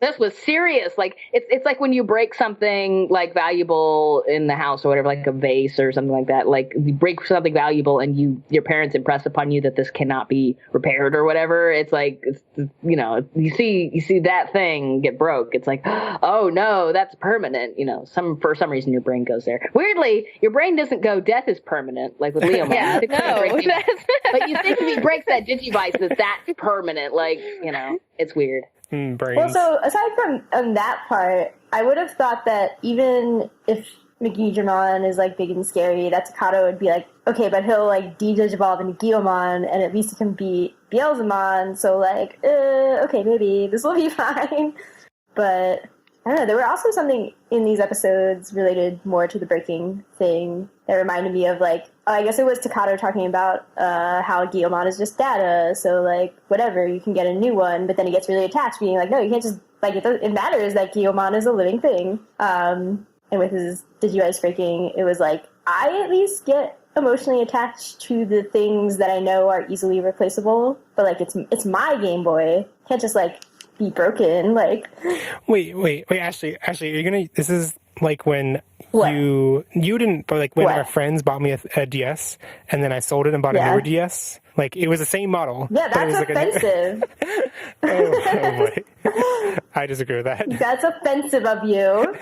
This was serious. Like, it's like when you break something, like, valuable in the house or whatever, like a vase or something like that. Like, you break something valuable and your parents impress upon you that this cannot be repaired or whatever. It's like, you see that thing get broke. It's like, oh no, that's permanent. For some reason your brain goes there. Weirdly, your brain doesn't go, death is permanent, like with Leomon. Yeah, no. But you think if he breaks that Digivice, that's permanent. Like, it's weird. Brains. Well, so aside from that part, I would have thought that even if Megidramon is, like, big and scary, that Takado would be like, okay, but he'll, like, de-digivolve into Guilmon, and at least he can beat Beelzemon, so, like, okay, maybe this will be fine. But I don't know, there were also something in these episodes related more to the breaking thing that reminded me of, like, I guess it was Takado talking about how Guilmon is just data, so, like, whatever, you can get a new one, but then he gets really attached, being like, no, you can't just, like, it matters that Guilmon is a living thing. And with his Digivice breaking, it was like, I at least get emotionally attached to the things that I know are easily replaceable, but, like, it's my Game Boy. Can't just, like, be broken, like. Wait, Ashley, are you gonna, this is like when what? you didn't, but like when What? our friends bought me a DS, and then I sold it and bought a newer DS, like, it was the same model. Yeah, but it that's was offensive. Oh boy. I disagree with that. That's offensive of you.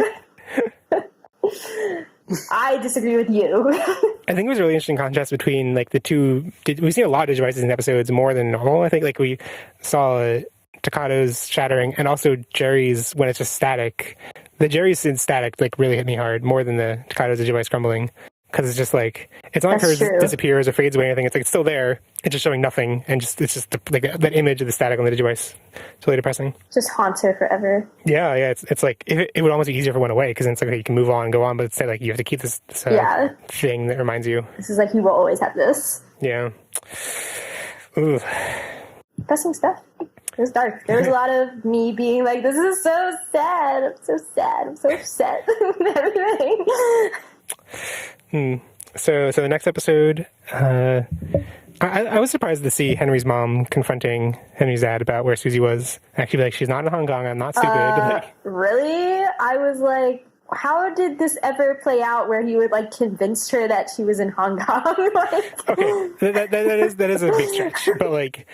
I disagree with you. I think it was a really interesting contrast between, like, the two. We've seen a lot of Digivices in episodes more than normal. I think, like, we saw Takado's shattering, and also Jerry's when it's just static. The Jerry's in static, like, really hit me hard more than the Takado's Digivice crumbling, because it's just like, it's not like it disappears or fades away or anything. It's like, it's still there. It's just showing nothing, and it's just like that image of the static on the Digivice. It's really depressing. Just haunts her forever. Yeah. It's like it would almost be easier if it went away, because then it's like, okay, you can move on and go on, but instead, like, you have to keep this thing that reminds you. This is like, you will always have this. Yeah. Ooh. Depressing stuff. It was dark. There was a lot of me being like, this is so sad. I'm so sad. I'm so upset with everything. So the next episode, I was surprised to see Henry's mom confronting Henry's dad about where Susie was. Actually, like, she's not in Hong Kong. I'm not stupid. Really? I was like, how did this ever play out where he would, like, convince her that she was in Hong Kong? Like, okay, that is a big stretch, but, like,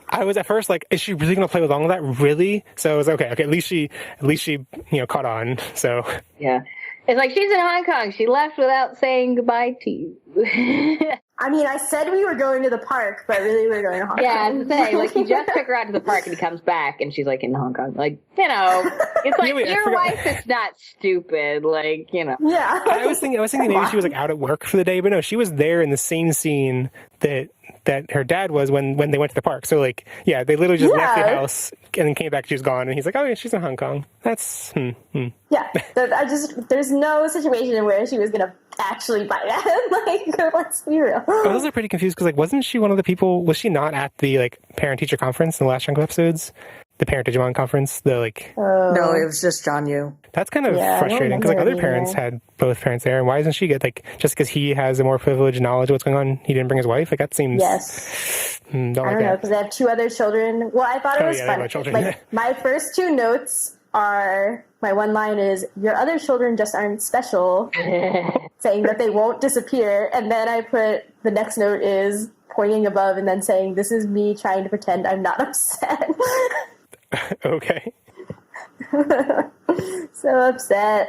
I was at first like, is she really going to play along with that? Really? So I was okay. At least she, caught on. So yeah, it's like, she's in Hong Kong. She left without saying goodbye to you. I mean, I said we were going to the park, but really we were going to Hong Kong. Yeah, I was saying, like, he just took her out to the park and he comes back and she's, like, in Hong Kong. Like, it's like, your wife is not stupid. Like, Yeah. I was thinking maybe she was, like, out at work for the day, but no, she was there in the same scene that her dad was when they went to the park. So, like, yeah, they literally just left the house and then came back, she was gone, and he's like, oh yeah, she's in Hong Kong. That's Yeah, there's no situation where she was gonna actually buy that. Like, let's be real. I was pretty confused because, like, wasn't she one of the people? Was she not at the, like, parent-teacher conference in the last chunk of episodes? the parent Digimon conference. The like. No, it was just John Yu. That's kind of frustrating because like other parents had both parents there, and why doesn't she get like just because he has a more privileged knowledge of what's going on, he didn't bring his wife? Like that seems. Yes. I don't know because I have 2 other children. Well, I thought it was fun. Like my first 2 notes are my one line is your other children just aren't special, saying that they won't disappear, and then I put the next note is pointing above and then saying this is me trying to pretend I'm not upset. Okay. So upset.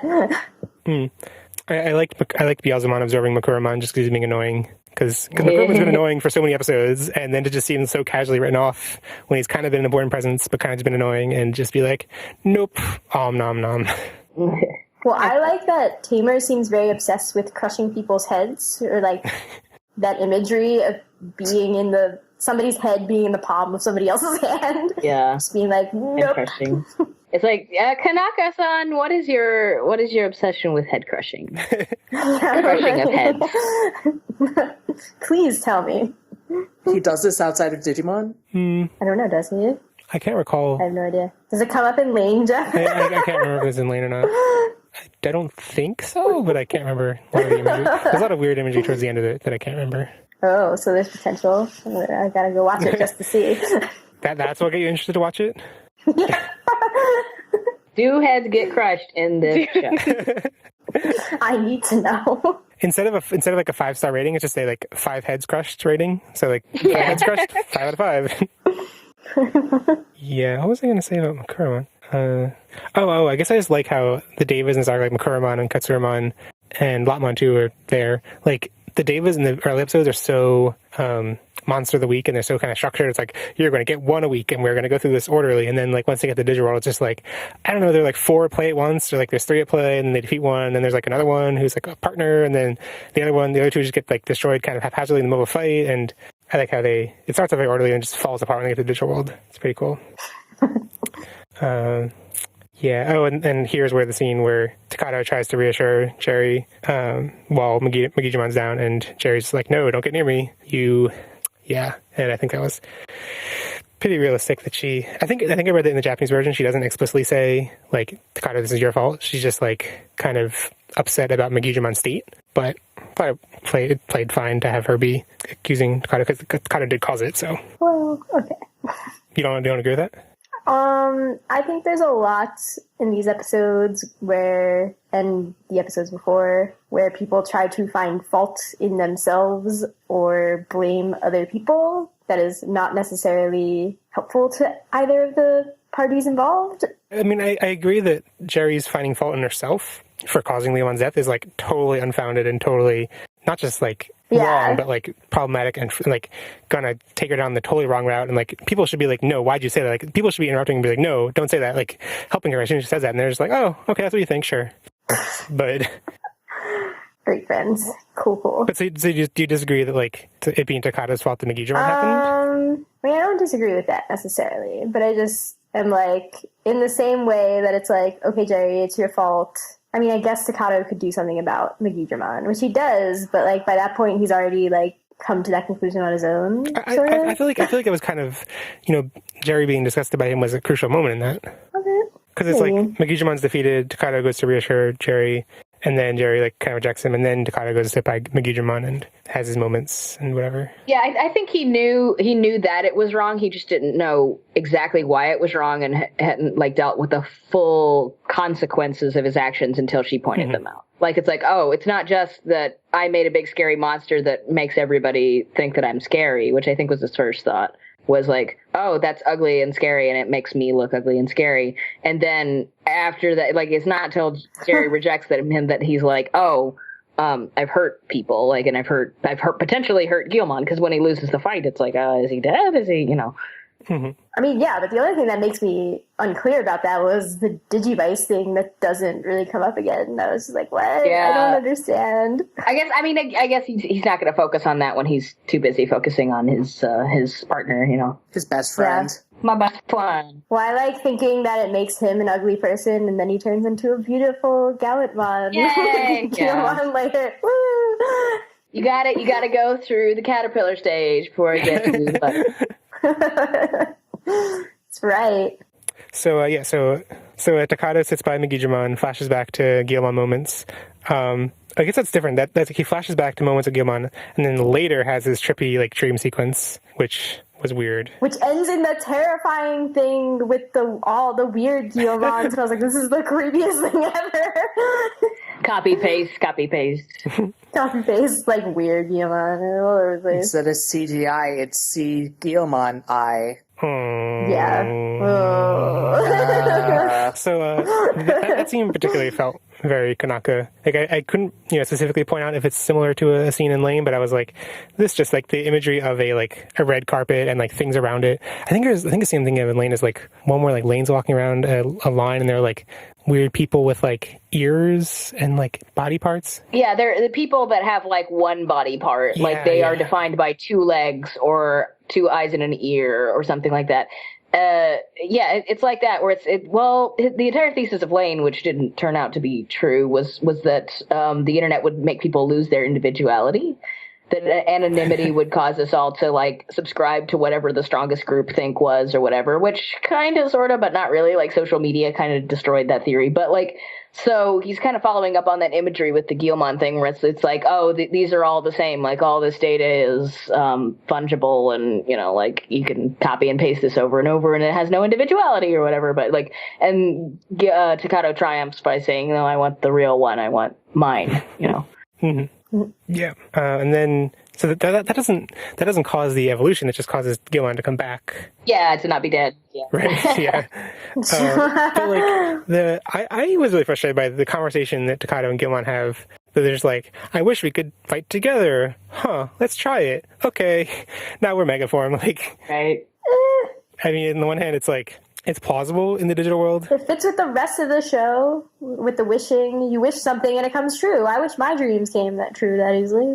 I like Beelzemon absorbing Makuramon just because he's being annoying. Because Makuramon's been annoying for so many episodes, and then to just see him so casually written off when he's kind of been an important presence, but kind of just been annoying, and just be like, nope, nom nom. Well, I like that Tamer seems very obsessed with crushing people's heads, or like that imagery of being in somebody's head being in the palm of somebody else's hand. Yeah. Just being like, nope. Interesting. It's like, Kanaka-san, what is your obsession with head crushing? Crushing of heads. Please tell me. He does this outside of Digimon? I don't know, does he? I can't recall. I have no idea. Does it come up in Lane, Jeff? I can't remember if it's in Lane or not. I don't think so, but I can't remember. There's a lot of weird imagery towards the end of it that I can't remember. Oh, so there's potential. I gotta go watch it just to see. That's what got you interested to watch it? Do heads get crushed in this show? I need to know. Instead of like a 5-star rating, it's just a like 5 heads crushed rating. So like 5 heads crushed, 5 out of 5. Yeah, what was I going to say about Makuramon? I guess I just like how the Devas in this arc, like Makuramon and Katsuramon and Lotmon too, are there. Like the Devas in the early episodes are so monster of the week, and they're so kind of structured. It's like, you're going to get 1 a week, and we're going to go through this orderly. And then like once they get the digital world, it's just like, I don't know, they're like 4 at play at once, or like there's 3 at play, and then they defeat one, and then there's like another one who's like a partner, and then the other 2 just get like destroyed kind of haphazardly in the middle of a fight. And I like how it starts off very orderly and just falls apart when they get to the digital world. It's pretty cool. Yeah. Oh, and here's where the scene where Takato tries to reassure Jerry while Megidramon's down, and Jerry's like, "No, don't get near me." Yeah. And I think that was pretty realistic that I think I read that in the Japanese version, she doesn't explicitly say like, "Takato, this is your fault." She's just like kind of upset about Megidramon's state, but it played fine to have her be accusing Takato because Takato did cause it. So. Well, okay. You don't agree with that? I think there's a lot in these episodes and the episodes before, where people try to find fault in themselves or blame other people that is not necessarily helpful to either of the parties involved. I mean, I agree that Jerry's finding fault in herself for causing Leomon's death is like totally unfounded and totally not just like wrong, but like problematic and like gonna take her down the totally wrong route. And like people should be like, no, why'd you say that? Like people should be interrupting and be like, no, don't say that. Like helping her as soon as she says that, and they're just like, oh, okay, that's what you think, sure. But great friends, cool. But so do you disagree that like it being Takato's fault that Megidramon happened? I mean, I don't disagree with that necessarily, but I just am like, in the same way that it's like, okay, Jerry, it's your fault. I mean, I guess Takato could do something about Megidramon, which he does, but like by that point, he's already like come to that conclusion on his own. I feel like it was kind of, Jerry being disgusted by him was a crucial moment in that. Okay. Because it's like Megidramon's defeated, Takato goes to reassure Jerry, and then Jerry like kind of rejects him, and then Takato goes to sit by Megidramon and has his moments and whatever. Yeah, I think he knew that it was wrong. He just didn't know exactly why it was wrong and hadn't like dealt with the full consequences of his actions until she pointed them out. Like, it's like, oh, it's not just that I made a big scary monster that makes everybody think that I'm scary, which I think was his first thought. Was like, oh, that's ugly and scary, and it makes me look ugly and scary. And then after that, like, it's not until Jerry rejects him that he's like, oh, I've hurt people, like, and I've potentially hurt Guilmon, because when he loses the fight, it's like, is he dead? Is he, I mean, yeah, but the only thing that makes me unclear about that was the Digivice thing that doesn't really come up again. I was just like, what? Yeah. I don't understand. I guess he's not going to focus on that when he's too busy focusing on his partner, His best friend. Yeah. My best friend. Well, I like thinking that it makes him an ugly person, and then he turns into a beautiful Gallantmon. Yay! Gallantmon later. Woo! You got to go through the caterpillar stage before it gets to the button. That's right. So Takado sits by Megidramon, flashes back to Guillemon moments. I guess that's different. That's he flashes back to moments of Guillemon, and then later has his trippy like dream sequence, which was weird. Which ends in the terrifying thing with all the weird Guillemons. And I was like, this is the creepiest thing ever. Copy paste. Copy paste, like weird Guillemon all over the place. Instead of CGI, it's C Guillemon I. Yeah. That scene particularly felt very Kanaka. Like I couldn't, specifically point out if it's similar to a scene in Lane, but I was like, this just like the imagery of a red carpet and like things around it. I think the scene I'm thinking of in Lane is like one where like Lane's walking around a line and they're like weird people with like ears and like body parts. Yeah, they're the people that have like one body part. Like they are defined by 2 legs or 2 eyes and an ear or something like that. It's like that where the entire thesis of Lane, which didn't turn out to be true, was that the internet would make people lose their individuality. That anonymity would cause us all to like subscribe to whatever the strongest group think was or whatever, which kind of, sort of, but not really. Like social media kind of destroyed that theory. But like, so he's kind of following up on that imagery with the Guillemon thing where it's like, oh, these are all the same. Like all this data is fungible and, like you can copy and paste this over and over and it has no individuality or whatever. But like, and Takado triumphs by saying, no, I want the real one. I want mine, Mm-hmm. Yeah, and then so that doesn't cause the evolution. It just causes Guillemon to come back. Yeah, to not be dead. Yeah. Right. Yeah. But like I was really frustrated by the conversation that Takado and Guillemon have. That they're just like, I wish we could fight together. Huh? Let's try it. Okay. Now we're mega form. Like, right. I mean, on the one hand, it's like, it's plausible in the digital world. It fits with the rest of the show, with the wishing. You wish something and it comes true. I wish my dreams came that true that easily.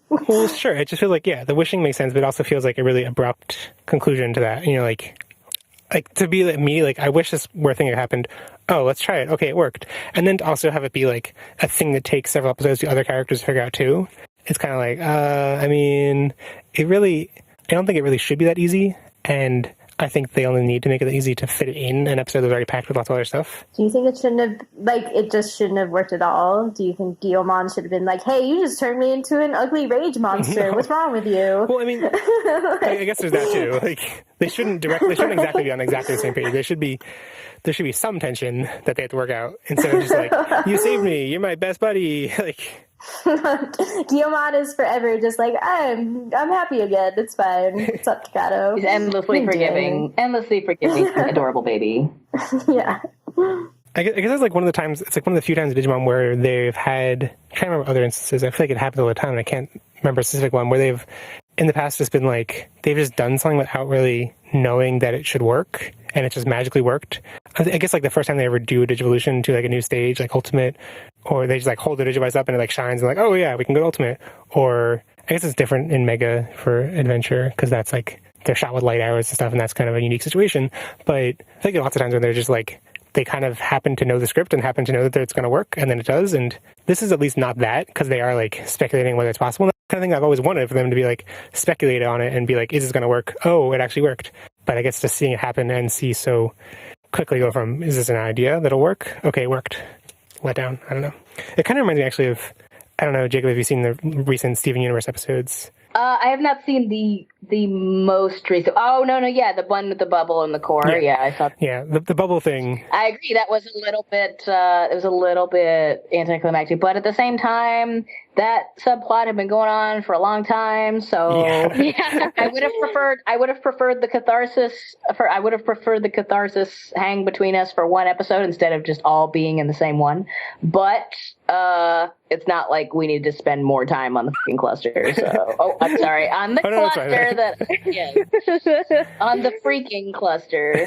Well, sure. It just feels like, the wishing makes sense, but it also feels like a really abrupt conclusion to that. Like to be like me, like, I wish this were a thing that happened. Oh, let's try it. Okay, it worked. And then to also have it be like a thing that takes several episodes to other characters to figure out too. It's kind of like, I don't think it really should be that easy. And I think they only need to make it easy to fit it in an episode that's already packed with lots of other stuff. Do you think it just shouldn't have worked at all? Do you think Guillemon should have been like, hey, you just turned me into an ugly rage monster. No. What's wrong with you? Well, I mean, I guess there's that too. Like, they shouldn't exactly be on exactly the same page. There should be some tension that they have to work out instead of just like, you saved me, you're my best buddy. Like, Guillemon is forever just like, I'm happy again. It's fine. What's up, Takado? He's endlessly forgiving, adorable baby. Yeah. I guess it's like one of the times. It's like one of the few times in Digimon where they've had. I'm trying to remember other instances. I feel like it happens all the time, and I can't remember a specific one where they've, in the past, just been like they've just done something without really knowing that it should work, and it just magically worked. I guess like the first time they ever do a Digivolution to like a new stage, like Ultimate, or they just like hold the Digivice up and it like shines and like, oh yeah, we can go to Ultimate. Or I guess it's different in Mega for Adventure because that's like they're shot with light arrows and stuff, and that's kind of a unique situation. But I think lots of times when they're just like they kind of happen to know the script and happen to know that it's going to work, and then it does. And this is at least not that because they are like speculating whether it's possible. And that's the kind of thing I've always wanted for them to be like speculate on it and be like, is this going to work? Oh, it actually worked. But I guess just seeing it happen and see so quickly go from, is this an idea that'll work? Okay, it worked. Let down. I don't know. It kind of reminds me actually of, I don't know, Jacob, have you seen the recent Steven Universe episodes? I have not seen the most recent. Oh, no, yeah, the one with the bubble in the core. Yeah, I saw. Yeah, the bubble thing. I agree. That was a little bit. It was a little bit anticlimactic, but at the same time, that subplot had been going on for a long time. So yeah, I would have preferred the catharsis. I would have preferred the catharsis hang between us for one episode instead of just all being in the same one. But it's not like we need to spend more time on the freaking cluster. So, I'm sorry, on the cluster on the freaking cluster.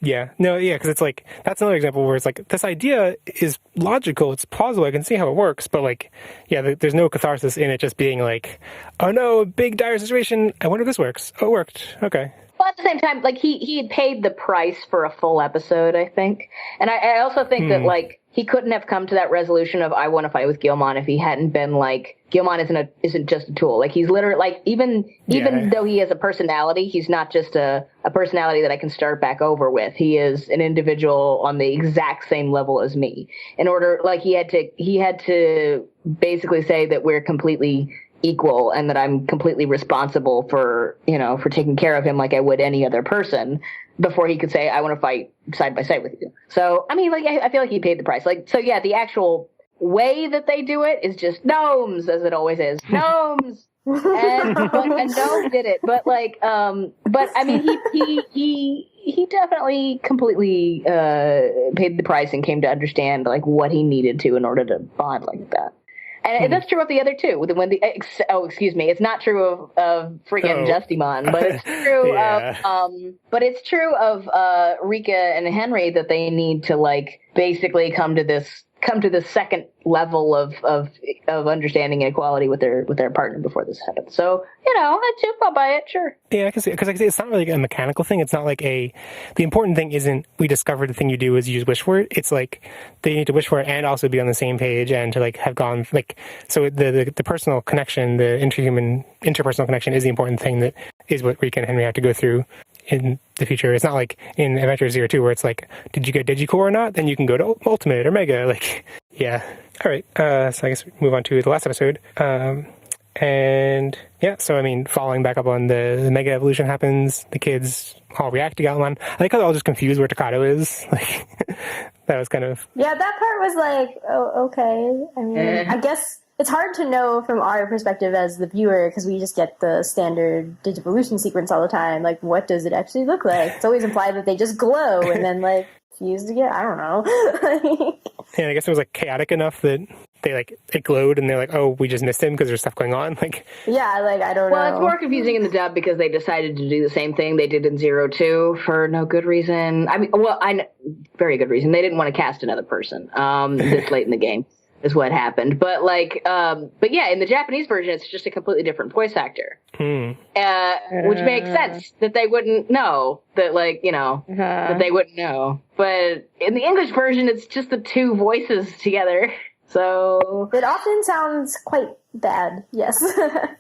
Yeah, because it's like, that's another example where it's like, this idea is logical, it's plausible, I can see how it works, but like, there's no catharsis in it just being like, oh no, big dire situation, I wonder if this works. Oh, it worked. Okay. But at the same time, like, he had paid the price for a full episode, I think. And I also think that, like, he couldn't have come to that resolution of I want to fight with Guilmon if he hadn't been like, Guilmon isn't just a tool. Like, he's literally, like, even though he has a personality, he's not just a personality that I can start back over with. He is an individual on the exact same level as me. In order, like, he had to basically say that we're completely equal and that I'm completely responsible for taking care of him like I would any other person before he could say, I want to fight side by side with you. So, I mean, like, I feel like he paid the price. Like, so yeah, the actual way that they do it is just gnomes, as it always is. Gnomes! And Gnome did it. But, like, but, I mean, he definitely completely paid the price and came to understand, like, what he needed to in order to bond like that. And that's true of the other two. It's not true of freaking Justimon, but it's true of Rika and Henry, that they need to, like, basically come to this second level of understanding and equality with their partner before this happens. So, I'll buy it, sure. Yeah, I can see, because it's not really a mechanical thing. It's not like the important thing isn't we discovered the thing you do is you just wish for it. It's like they need to wish for it and also be on the same page and to, like, have gone, like, so the personal connection, the interpersonal connection is the important thing that is what Rika and Henry have to go through in the future. It's not like in Adventure Zero 2 where it's like, did you get Digicore or not? Then you can go to Ultimate or Mega. Like, yeah. All right. So I guess we move on to the last episode. And yeah, so I mean, following back up on the Mega Evolution happens, the kids all react to Gallimon. I think they're all just confused where Takato is. Like, that was kind of... Yeah, that part was like, oh, okay. I mean, I guess it's hard to know from our perspective as the viewer, because we just get the standard Digivolution sequence all the time. Like, what does it actually look like? It's always implied that they just glow and then, like, fuse together. I don't know. Yeah, I guess it was, like, chaotic enough that they, like, it glowed and they're like, oh, we just missed him because there's stuff going on. Like, yeah, like, I don't know. Well, it's more confusing in the dub because they decided to do the same thing they did in Zero 2 for no good reason. I mean, well, very good reason. They didn't want to cast another person this late in the game is what happened. But, like, but yeah, in the Japanese version, it's just a completely different voice actor. Which makes sense that they wouldn't know that, like, that they wouldn't know. But in the English version, it's just the two voices together. So it often sounds quite bad, yes.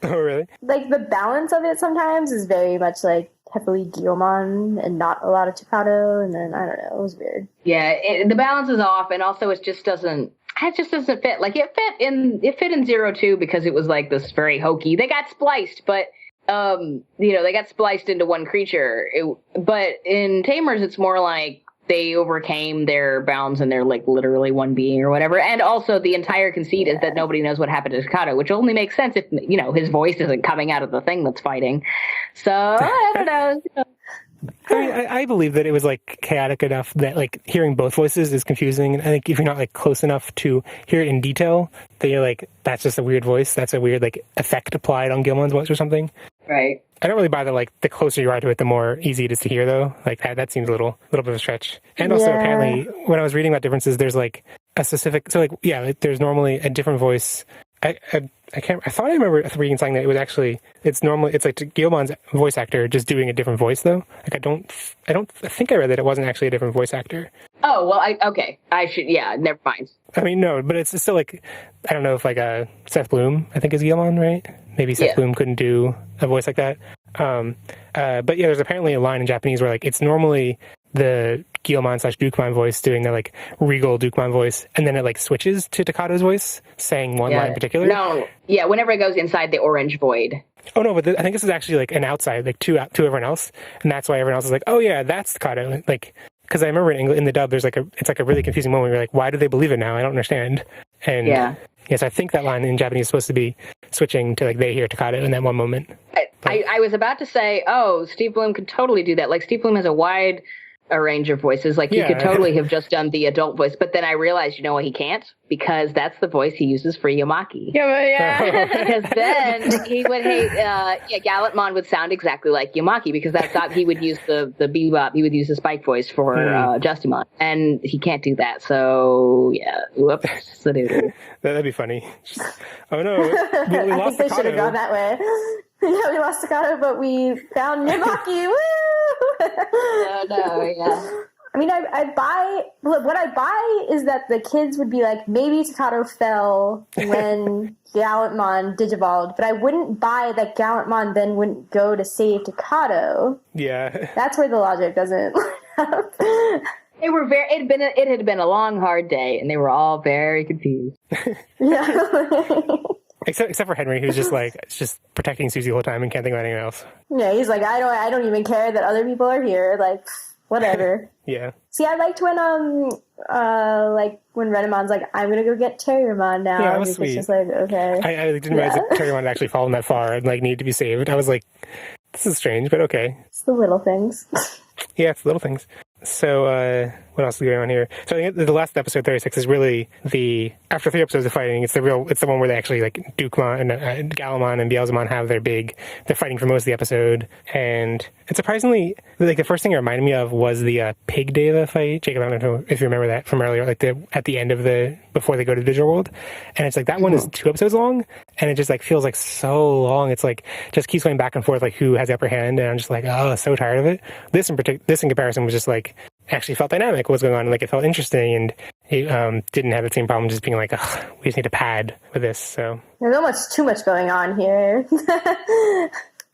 Oh, really? Like, the balance of it sometimes is very much, like, heavily Guilmon and not a lot of Takato, and then, I don't know, it was weird. Yeah, the balance is off, and also it just doesn't fit. Like, it fit in Zero 2 because it was, like, this very hokey. They got spliced, but, they got spliced into one creature. But in Tamers, it's more like they overcame their bounds and they're, like, literally one being or whatever. And also the entire conceit is that nobody knows what happened to Takato, which only makes sense if, his voice isn't coming out of the thing that's fighting. So, I don't know. I mean, I believe that it was, like, chaotic enough that, like, hearing both voices is confusing. And I think if you're not, like, close enough to hear it in detail, then you're like, that's just a weird voice. That's a weird, like, effect applied on Guilmon's voice or something. Right. I don't really buy the, like, the closer you are to it, the more easy it is to hear, though. Like, that seems a little bit of a stretch. And also, apparently, when I was reading about differences, there's, like, a specific... So, like, yeah, like, there's normally a different voice. I thought I remember reading something that it was actually... It's like Guilmon's voice actor just doing a different voice, though. Like, I think I read that it wasn't actually a different voice actor. Oh, well, I should... Yeah, never mind. I mean, no, but it's still, like... I don't know if, like, Seth Bloom, I think, is Guilmon, right? Maybe Seth Bloom couldn't do a voice like that. But yeah, there's apparently a line in Japanese where, like, it's normally the Guilmon/Dukemon voice doing the, like, regal Dukemon voice, and then it, like, switches to Takato's voice, saying one line in particular. No, yeah, whenever it goes inside the orange void. Oh, no, but I think this is actually, like, an outside, like, to everyone else, and that's why everyone else is like, oh, yeah, that's Takato. Like, because I remember in the dub, it's like a really confusing moment where you're like, why do they believe it now? I don't understand. And yes, I think that line in Japanese is supposed to be switching to, like, they hear Takato in that one moment. I was about to say, oh, Steve Bloom could totally do that. Like, Steve Bloom has a wide a range of voices. Like, he could totally have just done the adult voice, but then I realized, you know what, he can't, because that's the voice he uses for Yamaki. Yeah. Because then he would Gallimon would sound exactly like Yamaki, because that's he would use the bebop, he would use the spike voice for Justimon, and he can't do that. So whoops. That'd be funny. Oh no, we I lost think they should have Takato. gone that way. Yeah, we lost Takato, but we found Yamaki. Woo! I mean, what I buy is that the kids would be like, maybe Takato fell when Gallantmon digivolved, but I wouldn't buy that Gallantmon then wouldn't go to save Takato. Yeah. That's where the logic doesn't line up. It had been a long, hard day, and they were all very confused. Yeah. Except for Henry, who's just protecting Susie the whole time and can't think about anything else. Yeah, he's like, I don't even care that other people are here. Like, whatever. Yeah. See, I liked when Renamon's like, I'm gonna go get Terriermon now. Yeah, that was sweet. It's just like, okay. I didn't realize that Terriermon had actually fallen that far and needed to be saved. I was like, this is strange, but okay. It's the little things. Yeah, it's the little things. So, what else is going on here? So I think the last episode, 36, is really after 3 episodes of fighting, it's the one where they actually, Dukemon and Galamon and Beelzemon have they're fighting for most of the episode. And it's surprisingly, the first thing it reminded me of was the Pig Deva fight. Jacob, I don't know if you remember that from earlier, at the end of before they go to the digital world. And it's that one is 2 episodes long, and it just feels so long. It's just keeps going back and forth, who has the upper hand, and I'm just so tired of it. This in comparison was just actually felt dynamic what was going on, and it felt interesting, and it didn't have the same problem just being we just need to pad with this. So there's almost too much going on here.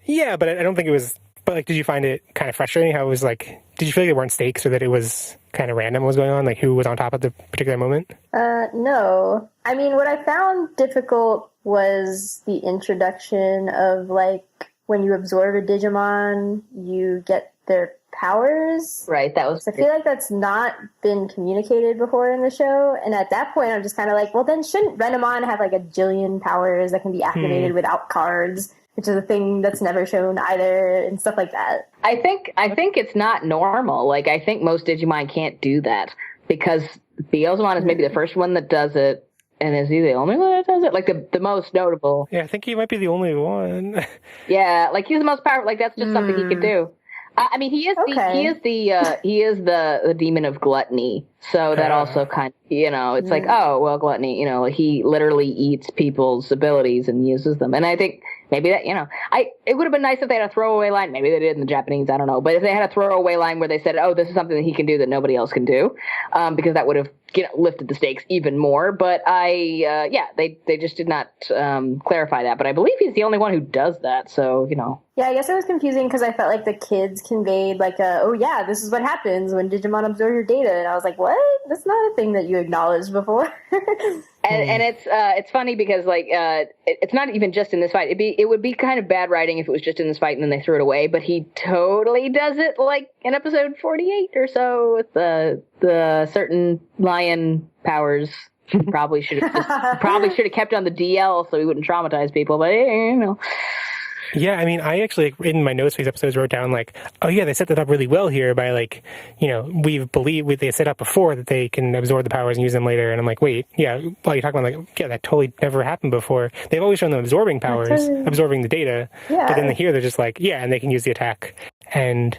Yeah, but I don't think it was. But did you find it kind of frustrating how it was did you feel there weren't stakes, or that it was kind of random what was going on, who was on top at the particular moment? No. I mean, what I found difficult was the introduction of when you absorb a Digimon, you get their powers. Right, that was... I feel like that's not been communicated before in the show, and at that point I'm just kind of well, then shouldn't Renamon have a jillion powers that can be activated without cards, which is a thing that's never shown either, and stuff like that. I think it's not normal. I think most Digimon can't do that, because Beelzemon is maybe the first one that does it, and is he the only one that does it? The most notable. Yeah, I think he might be the only one. Yeah, he's the most powerful. That's just something he could do. I mean, he is the demon of gluttony. So that also kind of, it's gluttony, he literally eats people's abilities and uses them. And I think maybe that, it would have been nice if they had a throwaway line. Maybe they did in the Japanese, I don't know. But if they had a throwaway line where they said, oh, this is something that he can do that nobody else can do, because that would have lifted the stakes even more. But they just did not clarify that. But I believe he's the only one who does that. So, Yeah, I guess it was confusing because I felt like the kids conveyed this is what happens when Digimon absorb your data. And I was like, what? That's not a thing that you acknowledged before. And it's funny because it's not even just in this fight. It would be kind of bad writing if it was just in this fight and then they threw it away. But he totally does it in episode 48 or so with the certain lion powers. Probably should have kept on the DL so he wouldn't traumatize people. But Yeah, I mean, I actually, in my notes for these episodes, wrote down, oh yeah, they set that up really well here by, they set up before that they can absorb the powers and use them later. And I'm like, wait, yeah, while you're talking about, that totally never happened before. They've always shown them absorbing powers, absorbing the data. Yeah. But then here they're just and they can use the attack. And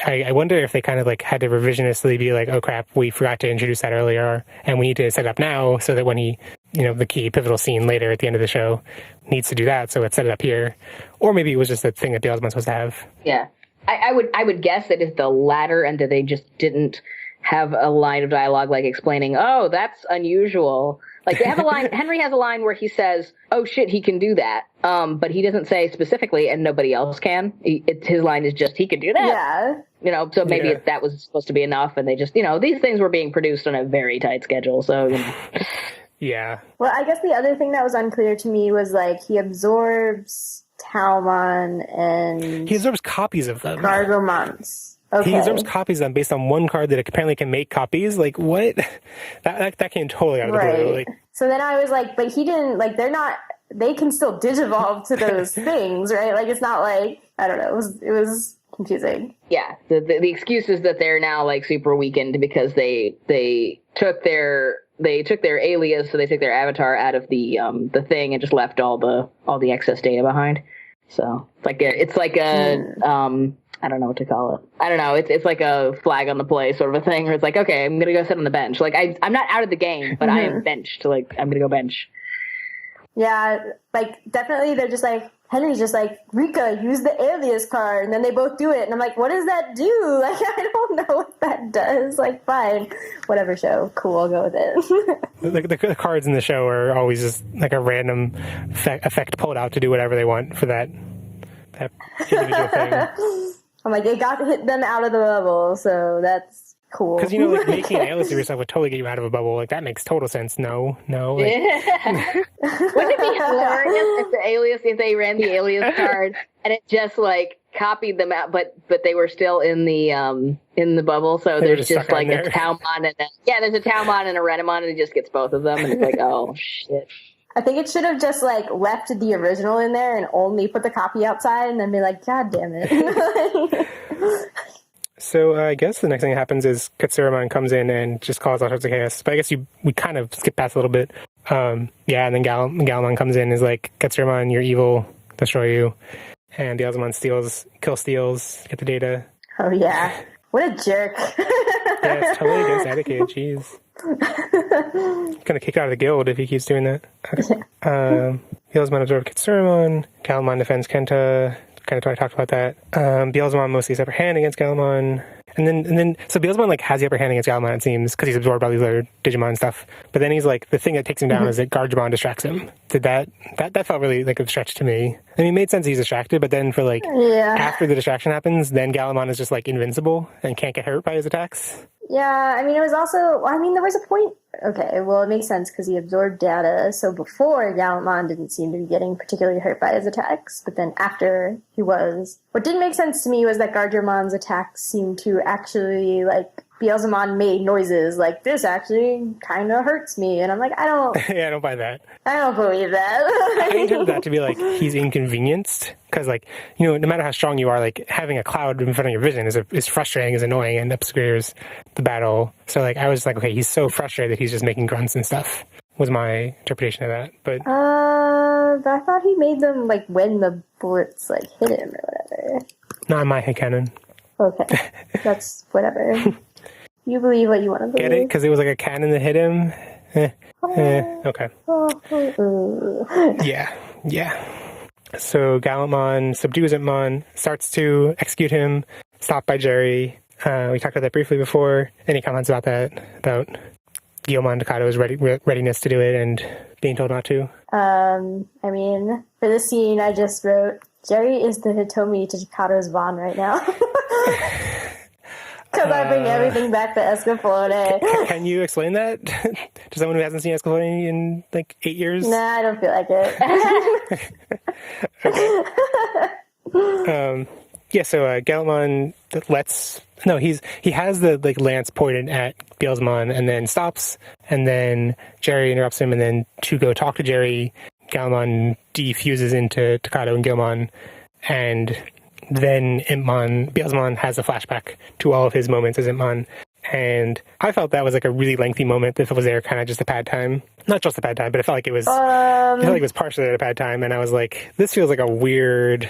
I wonder if they kind of had to revisionistly be oh crap, we forgot to introduce that earlier, and we need to set it up now so that when he, the key pivotal scene later at the end of the show needs to do that, so let's set it up here. Or maybe it was just a thing that Beelzemon's supposed to have. Yeah. I would guess that it's the latter, and that they just didn't have a line of dialogue explaining, oh, that's unusual. They have a line, Henry has a line where he says, oh shit, he can do that. But he doesn't say specifically, and nobody else can. His line is just, he can do that. Yeah. So maybe that was supposed to be enough, and they just, these things were being produced on a very tight schedule, so, Yeah. Well, I guess the other thing that was unclear to me was he absorbs Talmon and... He absorbs copies of them. Gargomons. Okay. He absorbs copies of them based on one card that apparently can make copies. What? That came totally out of the blue. So then I was but he didn't, they're not... They can still digivolve to those things, right? It's not I don't know. It was confusing. Yeah. The excuse is that they're now super weakened because they took their alias, so they took their avatar out of the thing and just left all the excess data behind. So it's like a I don't know what to call it. I don't know. It's like a flag on the play sort of a thing where it's okay, I'm gonna go sit on the bench. I'm not out of the game, but I am benched. I'm gonna go bench. Yeah, definitely they're just Henry's just like, Rika, use the alias card, and then they both do it, and I'm like, what does that do? Like, I don't know what that does. Like, fine, whatever show, cool, I'll go with it. The cards in the show are always just like a random effect pulled out to do whatever they want for that individual thing. I'm like, it got hit them out of the bubble, so that's cool. Because, like, making an alias of yourself would totally get you out of a bubble. Like, that makes total sense. No. Like... Wouldn't it be hilarious if they ran the alias card and it just, like, copied them out, but they were still in the bubble, so there's just like a Taumon and there's a Taumon and a Renamon, and it just gets both of them, and it's like, oh, shit. I think it should have just, like, left the original in there and only put the copy outside and then be like, God damn it. So I guess the next thing that happens is Katsuraman comes in and just calls all sorts of chaos. But I guess we kind of skip past a little bit. And then Galamon comes in and is like, Katsuraman, you're evil, destroy you. And Beelzemon steals, get the data. Oh, yeah. What a jerk. Yeah, it's totally against etiquette, jeez. Gonna kick out of the guild if he keeps doing that. Okay. Beelzemon absorbed Katsuraman. Galamon defends Kenta. Kind of talked about that. Beelzemon mostly has upper hand against Galamon. And then so Beelzemon, like, has the upper hand against Galamon, it seems, because he's absorbed all these other Digimon stuff. But then he's like, the thing that takes him down is that Gargemon distracts him. That felt really like a stretch to me. I mean, it made sense he's distracted, but then for like, after the distraction happens, then Galamon is just like invincible and can't get hurt by his attacks. Yeah, I mean, it was also, there was a point. Okay, well, it makes sense because he absorbed data. So before, Leomon didn't seem to be getting particularly hurt by his attacks. But then after, he was. What didn't make sense to me was that Gargemon's attacks seemed to actually, like, Beelzemon made noises like, this actually kind of hurts me. And I'm like, I don't... Yeah, I don't buy that. I don't believe that. I interpret that to be like, he's inconvenienced. Because, like, no matter how strong you are, like, having a cloud in front of your vision is frustrating, is annoying, and obscures the battle. So, like, I was like, okay, he's so frustrated that he's just making grunts and stuff, was my interpretation of that. But I thought he made them, like, when the bullets, like, hit him or whatever. Not in my headcanon. Okay. That's whatever. You believe what you want to believe. Get it? Because it was like a cannon that hit him? Okay. Yeah. So Galamon subdues Itmon, starts to execute him, stopped by Jerry. We talked about that briefly before. Any comments about that? About Guillemon Takado's readiness to do it and being told not to? I mean, for this scene, I just wrote, Jerry is the Hitomi to Takado's Vaughn right now. Because I bring everything back to Escaflowne. Can you explain that to someone who hasn't seen Escaflowne in like 8 years? Nah, I don't feel like it. Okay. So Galamon he has the like lance pointed at Beelzemon and then stops, and then Jerry interrupts him, and then to go talk to Jerry, Galamon defuses into Takado and Guillemon, and then Beelzemon has a flashback to all of his moments as Itmon. And I felt that was like a really lengthy moment that was there kind of just a pad time. Not just a pad time, but it felt like it was partially at a pad time. And I was like, this feels like a weird...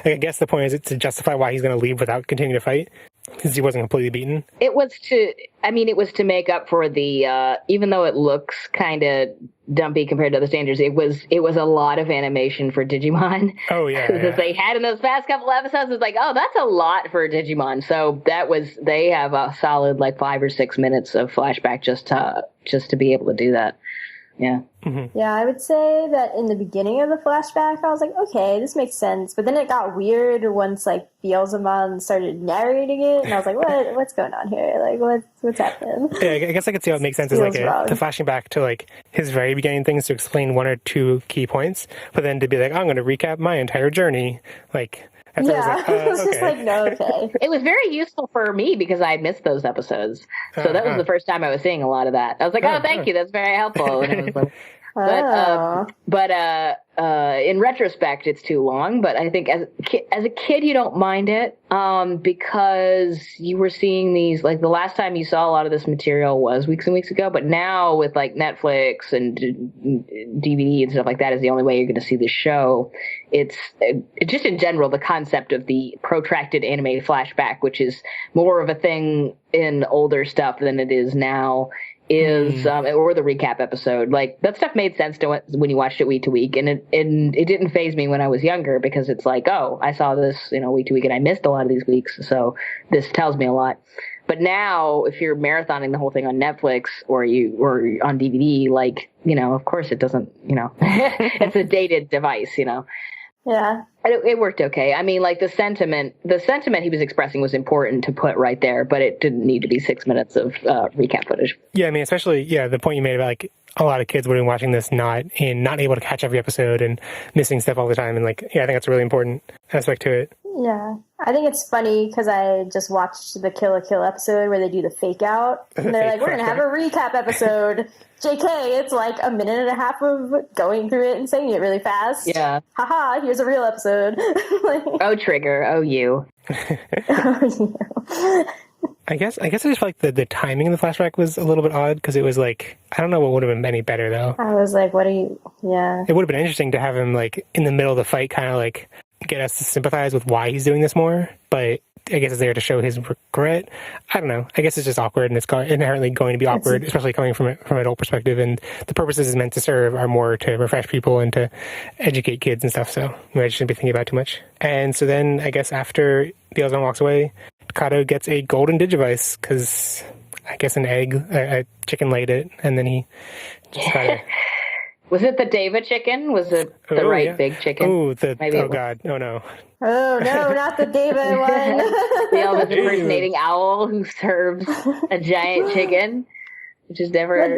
Like, I guess the point is to justify why he's going to leave without continuing to fight, because he wasn't completely beaten. It was to make up for the, even though it looks kind of dumpy compared to other standards, it was a lot of animation for Digimon. Oh, yeah. Because they had in those past couple episodes, it's like, oh, that's a lot for Digimon. So they have a solid like 5 or 6 minutes of flashback just to be able to do that. Yeah. Mm-hmm. Yeah, I would say that in the beginning of the flashback, I was like, okay, this makes sense. But then it got weird once, like, Beelzemon started narrating it, and I was like, what's going on here? Like, what's happening? Yeah, I guess I could see how it makes sense as, like, to flashing back to, like, his very beginning things to explain 1 or 2 key points, but then to be like, I'm going to recap my entire journey, like... It was just like, no, okay. It was very useful for me because I missed those episodes. So that was the first time I was seeing a lot of that. I was like, oh, thank you. That's very helpful. And I was like, but in retrospect, it's too long. But I think as a kid, you don't mind it because you were seeing these, like the last time you saw a lot of this material was weeks and weeks ago. But now with like Netflix and DVD and stuff like that is the only way you're going to see the show. It's just in general, the concept of the protracted anime flashback, which is more of a thing in older stuff than it is now, is or the recap episode. Like that stuff made sense when you watched it week to week, and it didn't faze me when I was younger because it's like, oh, I saw this, week to week, and I missed a lot of these weeks, so this tells me a lot. But now, if you're marathoning the whole thing on Netflix or on DVD, like, of course it doesn't, it's a dated device, Yeah. It worked okay. I mean, like the sentiment he was expressing was important to put right there, but it didn't need to be 6 minutes of recap footage. Yeah, I mean, especially, the point you made about like a lot of kids would have been watching this not able to catch every episode and missing stuff all the time. And like, I think that's a really important aspect to it. Yeah. I think it's funny because I just watched the Kill la Kill episode where they do the fake out. And they're like, we're going to have a recap episode. JK, it's like a minute and a half of going through it and saying it really fast. Yeah. Haha, here's a real episode. Oh, Trigger. Oh, you. I guess I just felt like the timing of the flashback was a little bit odd because it was like, I don't know what would have been any better though. I was like, what are you, yeah. It would have been interesting to have him like in the middle of the fight kind of like get us to sympathize with why he's doing this more, but I guess it's there to show his regret. I don't know. I guess it's just awkward, and it's inherently going to be awkward, especially coming from an adult perspective, and the purposes it's meant to serve are more to refresh people and to educate kids and stuff, so maybe I shouldn't be thinking about it too much. And so then, I guess after Beelzemon walks away, Kato gets a golden Digivice, because I guess a chicken laid it, and then he just kind of... Was it the Deva chicken? Was it the big chicken? Oh, God. Oh, no. Oh, no, not the Deva one. The Elvis impersonating owl who serves a giant chicken, which is never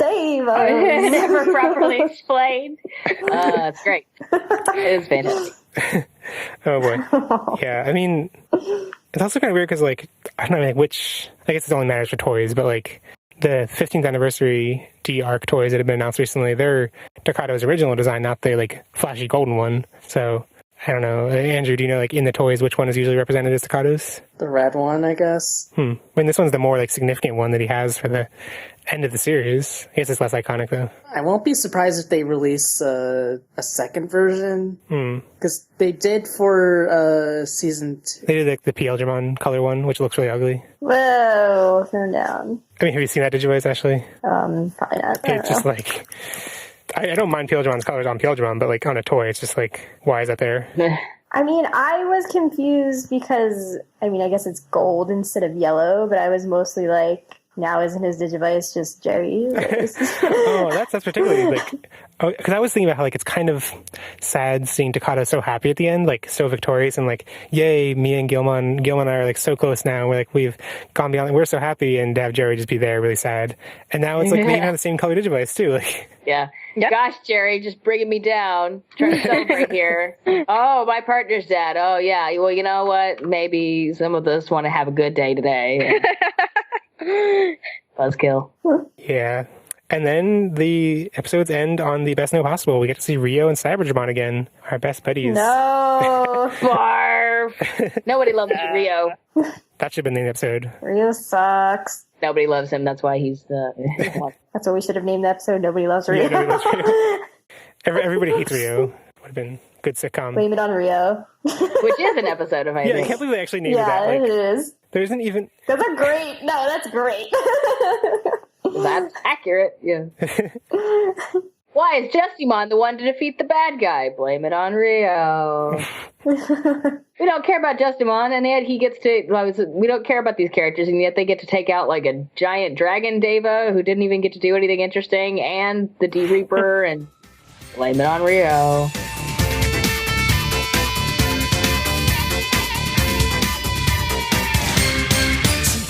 properly explained. It's great. It is fantastic. Oh, boy. Yeah, I mean, it's also kind of weird because, like, I don't know, like, I guess it only matters for toys, but, like, the 15th anniversary D-Arc toys that have been announced recently, they're Takato's original design, not the, like, flashy golden one. So, I don't know. Andrew, do you know, like, in the toys, which one is usually represented as Takato's? The red one, I guess. I mean, this one's the more, like, significant one that he has for the end of the series. I guess it's less iconic, though. I won't be surprised if they release a second version. Because they did for season 2. They did, like, the Beelzemon color one, which looks really ugly. Whoa, thrown down. I mean, have you seen that Digivice, Ashley? Probably not. It's just, like... I don't mind Beelzemon's colors on Beelzemon, but, like, on a toy, it's just, like, why is that there? I mean, I was confused because, I mean, I guess it's gold instead of yellow, but I was mostly like, now isn't his Digivice just Jerry? Oh, that's particularly, like, because I was thinking about how, like, it's kind of sad seeing Takato so happy at the end, like, so victorious, and, like, yay, me and Gilmon and I are, like, so close now, we're, like, we've gone beyond, we're so happy, and to have Jerry just be there really sad. And now it's, like, they even have the same color Digivice, too, like... Yeah. Yep. Gosh, Jerry, just bringing me down. Trying to celebrate here. Oh, my partner's dead. Oh, yeah. Well, you know what? Maybe some of us want to have a good day today. Buzzkill. Yeah. And then the episodes end on the best note possible. We get to see Rio and Cybergemon again, our best buddies. No! Barf! Nobody loves Rio. That should have been the episode. Rio sucks. Nobody loves him. That's why he's the... That's what we should have named the episode. Nobody loves Rio. Yeah, nobody loves Rio. Everybody hates Rio. Would have been a good sitcom. Blame it on Rio. Which is an episode of I I can't believe they actually named it that. Yeah, it is. There isn't even... That's a great... No, that's great. That's accurate, yeah. Why is Justimon the one to defeat the bad guy? Blame it on Rio. We don't care about Justimon, and yet he gets to... we don't care about these characters, and yet they get to take out, like, a giant dragon Deva who didn't even get to do anything interesting, and the D-Reaper, and blame it on Rio.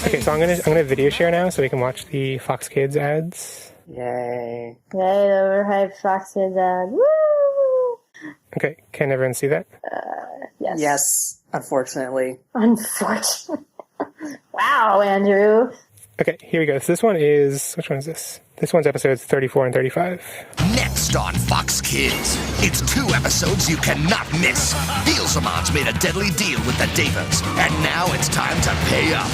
Okay, so I'm gonna video share now so we can watch the FoxKids ads. Yay. Yay, overhyped FoxKids Ads. Woo! Okay, can everyone see that? Yes. Yes, unfortunately. Unfortunately. Wow, Andrew. Okay, here we go. So this one is... Which one is this? This one's episodes 34 and 35. Next on Fox Kids, it's 2 episodes you cannot miss. Beelzemon's made a deadly deal with the Devas, and now it's time to pay up.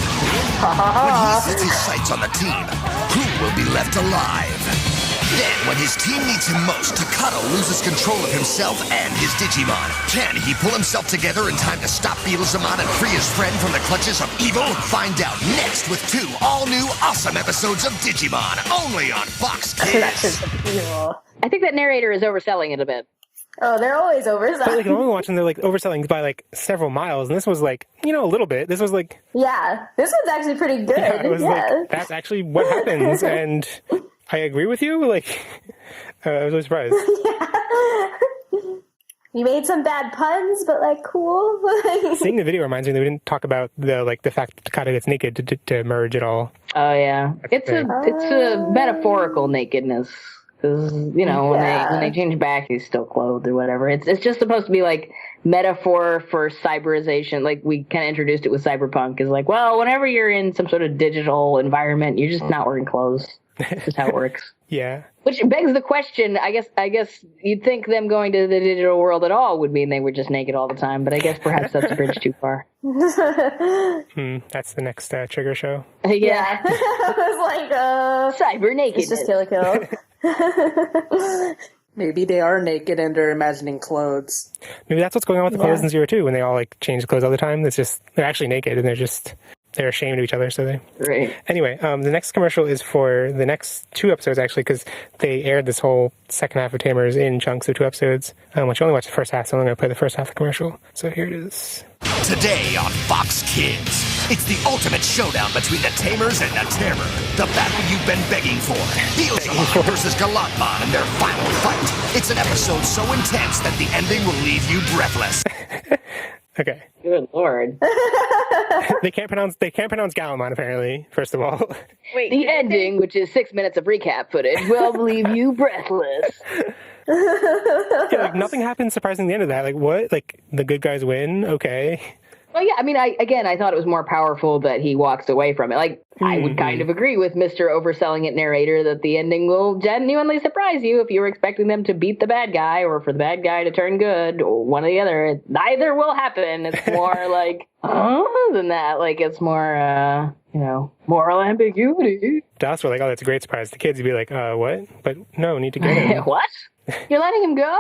When he sets his sights on the team, who will be left alive? Then, when his team needs him most, Takato loses control of himself and his Digimon. Can he pull himself together in time to stop Beelzemon and free his friend from the clutches of evil? Find out next with 2 all-new awesome episodes of Digimon, only on Fox Kids. That's just evil. I think that narrator is overselling it a bit. Oh, they're always overselling. But like normally watching, they're like overselling by like several miles, and this was like a little bit. This was like yeah, this one's actually pretty good. it was like that's actually what happens, and I agree with you. Like I was really surprised. Yeah. You made some bad puns, but like cool. Seeing the video reminds me that we didn't talk about the fact that Takata gets naked to merge at all. Oh yeah, it's a metaphorical nakedness. Because, when they change back, he's still clothed or whatever. It's just supposed to be, like, metaphor for cyberization. Like, we kind of introduced it with Cyberpunk. Is like, well, whenever you're in some sort of digital environment, you're just not wearing clothes. That's just how it works. Yeah. Which begs the question, I guess you'd think them going to the digital world at all would mean they were just naked all the time. But I guess perhaps that's a bridge too far. That's the next trigger show. Yeah. I was like, cyber naked. It's just kill. Maybe they are naked and they're imagining clothes. Maybe that's what's going on with the clothes in Zero 2 when they all like change clothes all the time. It's just they're actually naked and they're ashamed of each other. So they right. Anyway, the next commercial is for the next 2 episodes actually because they aired this whole second half of Tamers in chunks of 2 episodes. Which you only watched the first half, so I'm going to play the first half of the commercial. So here it is. Today on Fox Kids, it's the ultimate showdown between the Tamers and the Terror. The battle you've been begging for. Beelzemon versus Galantmon in their final fight. It's an episode so intense that the ending will leave you breathless. Okay. Good lord. They can't pronounce Gallimon apparently, first of all. Wait, the ending, which is 6 minutes of recap footage, will leave you breathless. Yeah, like nothing happens surprising at the end of that. Like what? Like the good guys win? Okay. Well, yeah, I mean, I thought it was more powerful that he walks away from it. Like, I would kind of agree with Mr. Overselling It narrator that the ending will genuinely surprise you if you were expecting them to beat the bad guy or for the bad guy to turn good or one or the other. Neither will happen. It's more like, than that. Like, it's more, moral ambiguity. To us, we're like, oh, that's a great surprise. The kids would be like, what? But no, need to get him. What? You're letting him go?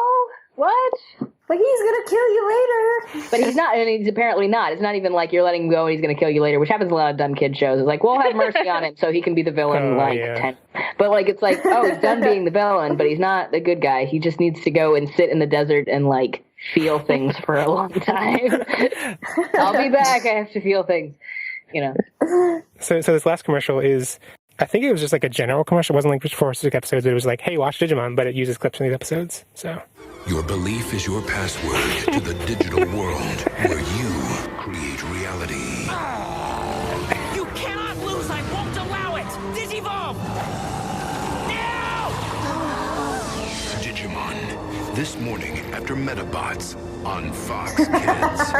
What? But he's gonna kill you later. But he's not, and he's apparently not. It's not even like you're letting him go and he's gonna kill you later, which happens in a lot of dumb kid shows. It's like, we'll have mercy on him so he can be the villain, But like, it's like, oh, he's done being the villain, but he's not the good guy. He just needs to go and sit in the desert and like feel things for a long time. I'll be back. I have to feel things, So this last commercial is, I think it was just like a general commercial. It wasn't like just for specific episodes. It was like, hey, watch Digimon, but it uses clips from these episodes. So Your belief is your password to the digital world where you create reality. You cannot lose! I won't allow it! Digivolve! No! Digimon, this morning after Metabots on Fox Kids.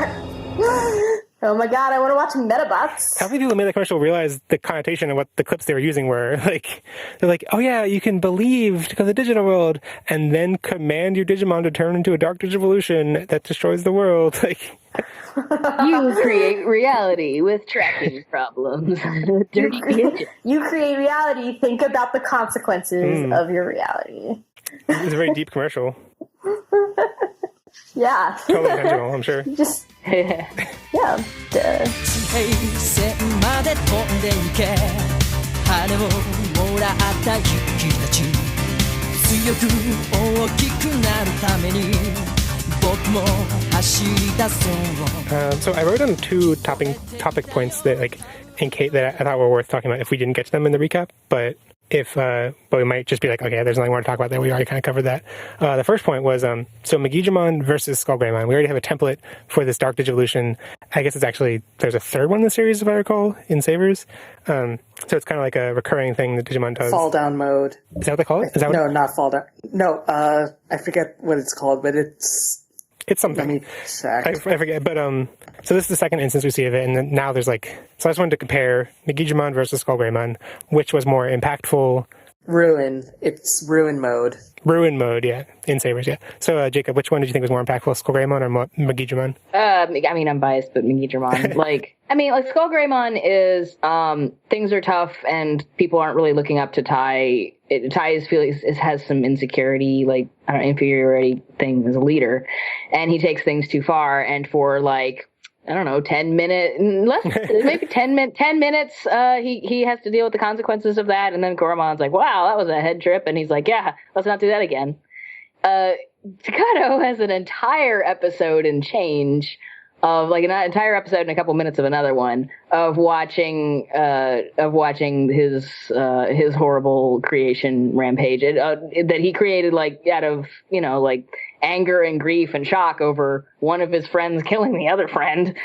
Oh my god, I want to watch Metabots. how many people who made that commercial realize the connotation of what the clips they were using were? Like, they're like, oh yeah, you can believe to go to the digital world and then command your Digimon to turn into a dark digivolution that destroys the world. Like, you create reality with tracking problems. Dirty Pigeon. You create reality. Think about the consequences of your reality. it's a very deep commercial. Yeah. Totally intentional, I'm sure. Just, yeah. Duh. 線まで飛んでいけ羽をもらった勇気たち強く大きくなるために僕も走り出そう So I wrote down 2 topic points that like that I thought were worth talking about if we didn't get to them in the recap, but we might just be like, okay, there's nothing more to talk about there. We already kind of covered that. The first point was, so Megidramon versus SkullGreymon. We already have a template for this Dark Digivolution. I guess there's a third one in the series, if I recall, in Savers. So it's kind of like a recurring thing that Digimon does. Fall down mode. Is that what they call it? No, not fall down. No, I forget what it's called, but it's something. Let me check. I forget, but so this is the second instance we see of it, and then now there's like, so I just wanted to compare Megidramon versus SkullGreymon, which was more impactful. Ruin. It's ruin mode. Ruin mode, yeah, in Sabers, yeah. So Jacob, which one did you think was more impactful, SkullGreymon or Megidramon? I mean, I'm biased, but Megidramon. SkullGreymon is things are tough, and people aren't really looking up to Tai. Tai has some insecurity, like I don't know, inferiority thing as a leader, and he takes things too far. And for like, I don't know, 10 minutes, maybe 10 minutes, he has to deal with the consequences of that. And then Goramon's like, wow, that was a head trip. And he's like, yeah, let's not do that again. Takato has an entire episode and change of like an entire episode and a couple minutes of another one of watching his horrible creation rampage that he created like out of like anger and grief and shock over one of his friends killing the other friend.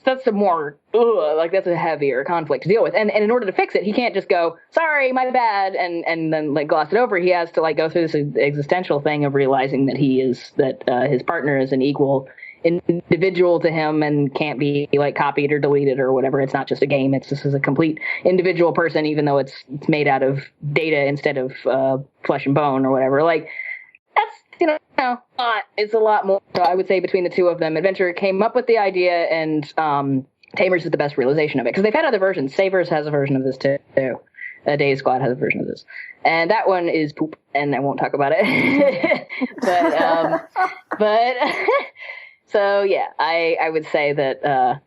That's a more that's a heavier conflict to deal with, and in order to fix it, he can't just go sorry, my bad, and then like gloss it over. He has to like go through this existential thing of realizing that his partner is an equal individual to him and can't be like copied or deleted or whatever. It's not just a game. This is a complete individual person, even though it's made out of data instead of flesh and bone or whatever. Like that's it's a lot more. So I would say between the two of them, Adventure came up with the idea, and Tamers is the best realization of it because they've had other versions. Savers has a version of this too. Days Squad has a version of this, and that one is poop, and I won't talk about it. but so yeah, I would say that the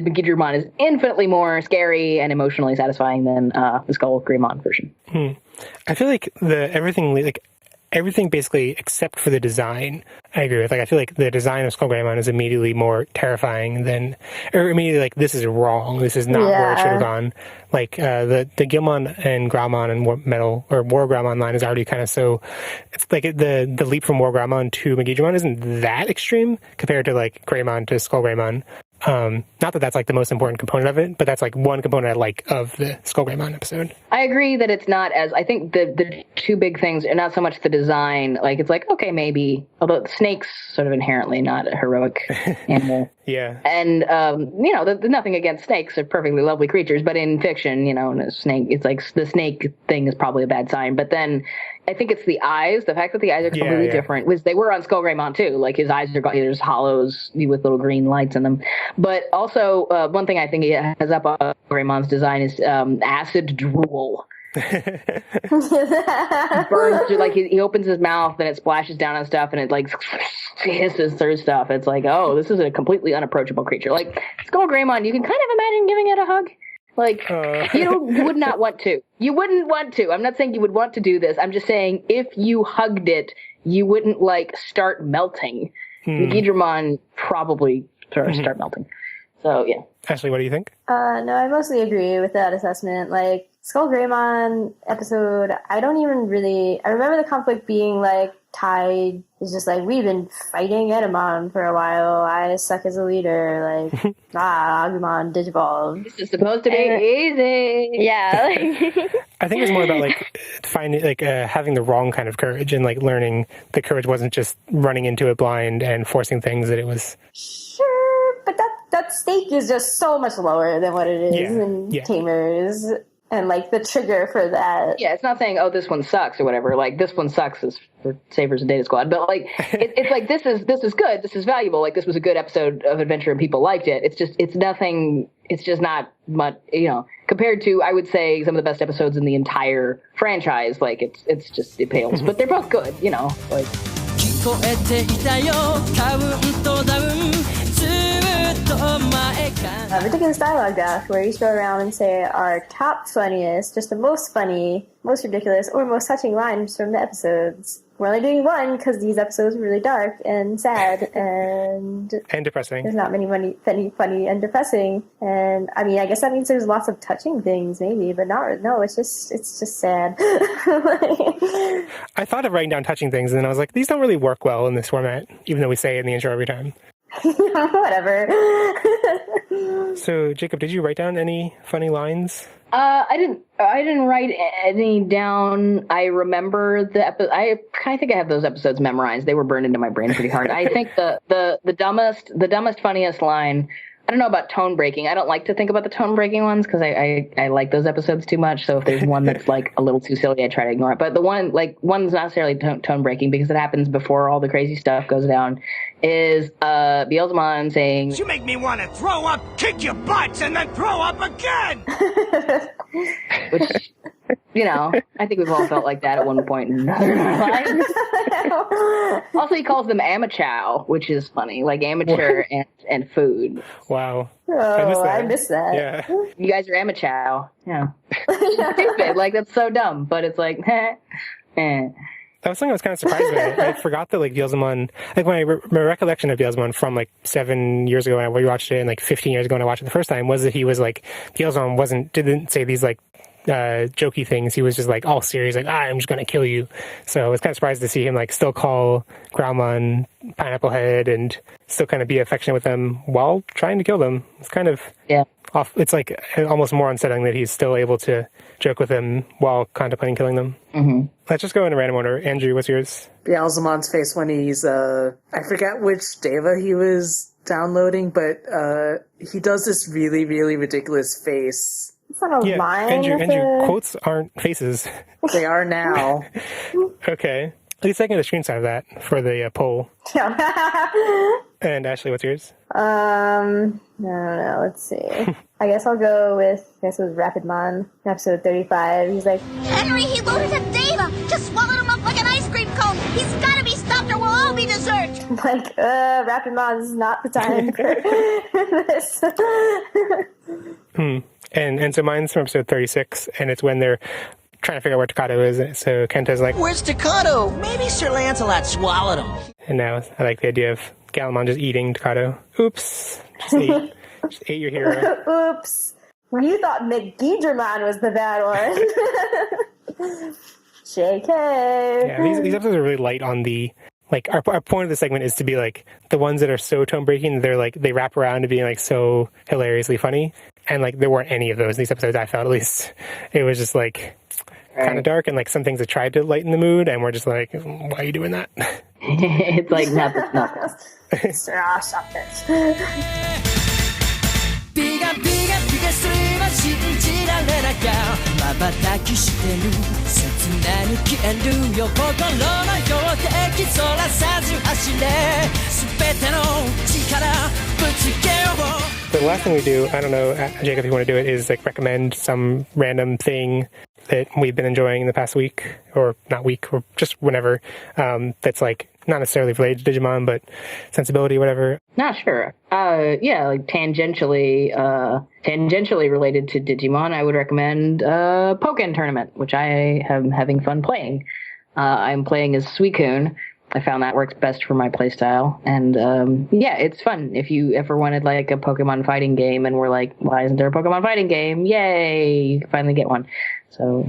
Megidramon is infinitely more scary and emotionally satisfying than the SkullGreymon version. I feel like everything basically except for the design, I agree with. Like, I feel like the design of SkullGreymon is immediately more terrifying or immediately like, this is wrong. This is not where it should have gone. Like, the Gilmon and Graumon and War Graumon line is already kind of so, it's like the leap from War Graumon to Megidramon isn't that extreme compared to like Greymon to SkullGreymon. Not that that's like the most important component of it, but that's like one component I like of the SkullGreymon episode. I agree that it's not as, I think the two big things are not so much the design, like it's like, okay, maybe, although snake's sort of inherently not a heroic animal. Yeah. And, nothing against snakes, they're perfectly lovely creatures, but in fiction, a snake, it's like the snake thing is probably a bad sign. But then I think it's the eyes, the fact that the eyes are completely different, was they were on SkullGreymon too. Like his eyes are there's hollows with little green lights in them. But also, one thing I think he has up on Greymon's design is acid drool. Burns through, like he opens his mouth and it splashes down on stuff and it like hisses through stuff. It's like, oh, this is a completely unapproachable creature. Like SkullGreymon, you can kind of imagine giving it a hug. Like, you would not want to. You wouldn't want to. I'm not saying you would want to do this. I'm just saying if you hugged it, you wouldn't like start melting. Megidramon probably start melting. So yeah. Ashley, what do you think? No, I mostly agree with that assessment. Like SkullGreymon episode, I remember the conflict being like tied. It's just like, we've been fighting Edamon for a while. I suck as a leader. Like, Agumon digivolve. This is supposed to be easy. Yeah. I think it's more about like finding, like having the wrong kind of courage and like learning the courage wasn't just running into it blind and forcing things, that it was. Sure, but that stake is just so much lower than what it is in Tamers. And, like, the trigger for that. Yeah, it's not saying, oh, this one sucks or whatever. Like, this one sucks is for Savers and Data Squad. But, like, it's like, this is good. This is valuable. Like, this was a good episode of Adventure and people liked it. It's just not much, compared to, I would say, some of the best episodes in the entire franchise. Like, it pales. But they're both good, like. Ridiculous dialogue draft, where you each go around and say our top funniest, just the most funny, most ridiculous, or most touching lines from the episodes. We're only doing one because these episodes are really dark and sad and depressing. There's not many funny and depressing. And I mean, I guess that means there's lots of touching things, maybe, but no, it's just sad. I thought of writing down touching things, and then I was like, these don't really work well in this format, even though we say it in the intro every time. Whatever. So, Jacob, did you write down any funny lines? I didn't write any down. I remember the episode. I kind of think I have those episodes memorized. They were burned into my brain pretty hard. I think the dumbest, funniest line. I don't know about tone breaking. I don't like to think about the tone breaking ones because I like those episodes too much. So if there's one that's like a little too silly, I try to ignore it. But the one's not necessarily tone breaking because it happens before all the crazy stuff goes down. Is Beelzemon saying, "You make me want to throw up, kick your butts, and then throw up again." which You know, I think we've all felt like that at one point in our lives. Also, he calls them amachow, which is funny, like amateur and food. Wow. Oh, I missed that. Yeah. You guys are amachow. Yeah. Stupid. Like, that's so dumb, but it's like, eh. That was something I was kind of surprised by. I forgot that, like, Beelzemon, like, my recollection of Beelzemon from, like, 7 years ago when I rewatched it and, like, 15 years ago when I watched it the first time was that he was, like, Beelzemon didn't say these, like, jokey things. He was just, like, all serious, like, I'm just gonna kill you. So I was kind of surprised to see him, like, still call Greymon Pineapple Head and still kind of be affectionate with them while trying to kill them. It's kind of off. It's, like, almost more unsettling that he's still able to joke with them while contemplating killing them. Mm-hmm. Let's just go in a random order. Andrew, what's yours? Beelzemon's face when he's, I forget which Deva he was downloading, but he does this really, really ridiculous face. It's not a line. Andrew, quotes aren't faces. They are now. Okay. At least I can get a screenshot of that for the poll. And Ashley, what's yours? I don't know. Let's see. I guess I'll go with, it was Rapidmon, episode 35. He's like, Henry, he loaded a Deva! Just swallowed him up like an ice cream cone! He's gotta be stopped or we'll all be dessert! I'm like, Rapidmon is not the time for this. And so mine's from episode 36, and it's when they're trying to figure out where Takato is. So Kenta's like, Where's Takato? Maybe Sir Lancelot swallowed him. and now I like the idea of Galamon just eating Takato. Oops. Just ate your hero. Oops. You thought Megidramon was the bad one. JK. Yeah, these episodes are really light on the, like, our point of the segment is to be, like, the ones that are so tone-breaking, they're, like, they wrap around to being, like, so hilariously funny. And, like, there weren't any of those in these episodes, I felt, at least. It was just, like, kind of dark, and, like, some things that tried to lighten the mood, and we're just like, why are you doing that? It's like, nothing. Stop this. ビガビガビガすれば信じられなきゃ瞬きしてる切なに消えるよ心の標的そらさず走れ全ての力ぶつけよう The last thing we do, I don't know, Jacob, if you want to do it, is, like, recommend some random thing that we've been enjoying in the past week, or not week, or just whenever, that's, like, not necessarily related to Digimon, but sensibility, whatever. Not sure. Yeah, like tangentially related to Digimon, I would recommend Pokken Tournament, which I am having fun playing. I'm playing as Suicune. I found that works best for my playstyle, and yeah, it's fun. If you ever wanted like a Pokemon fighting game, and we're like, why isn't there a Pokemon fighting game? Yay! You can finally get one. So,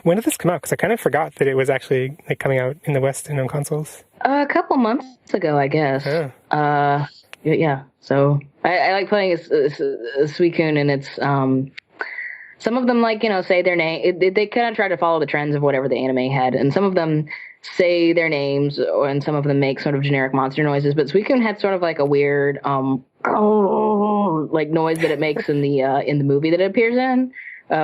when did this come out? Because I kind of forgot that it was actually, like, coming out in the West and on consoles. A couple months ago, I guess. Oh. Yeah. So I like playing as Suicune, and it's some of them, like, you know, say their name. They kind of try to follow the trends of whatever the anime had, and some of them say their names, and some of them make sort of generic monster noises. But Suicune had sort of like a weird like noise that it makes in the movie that it appears in.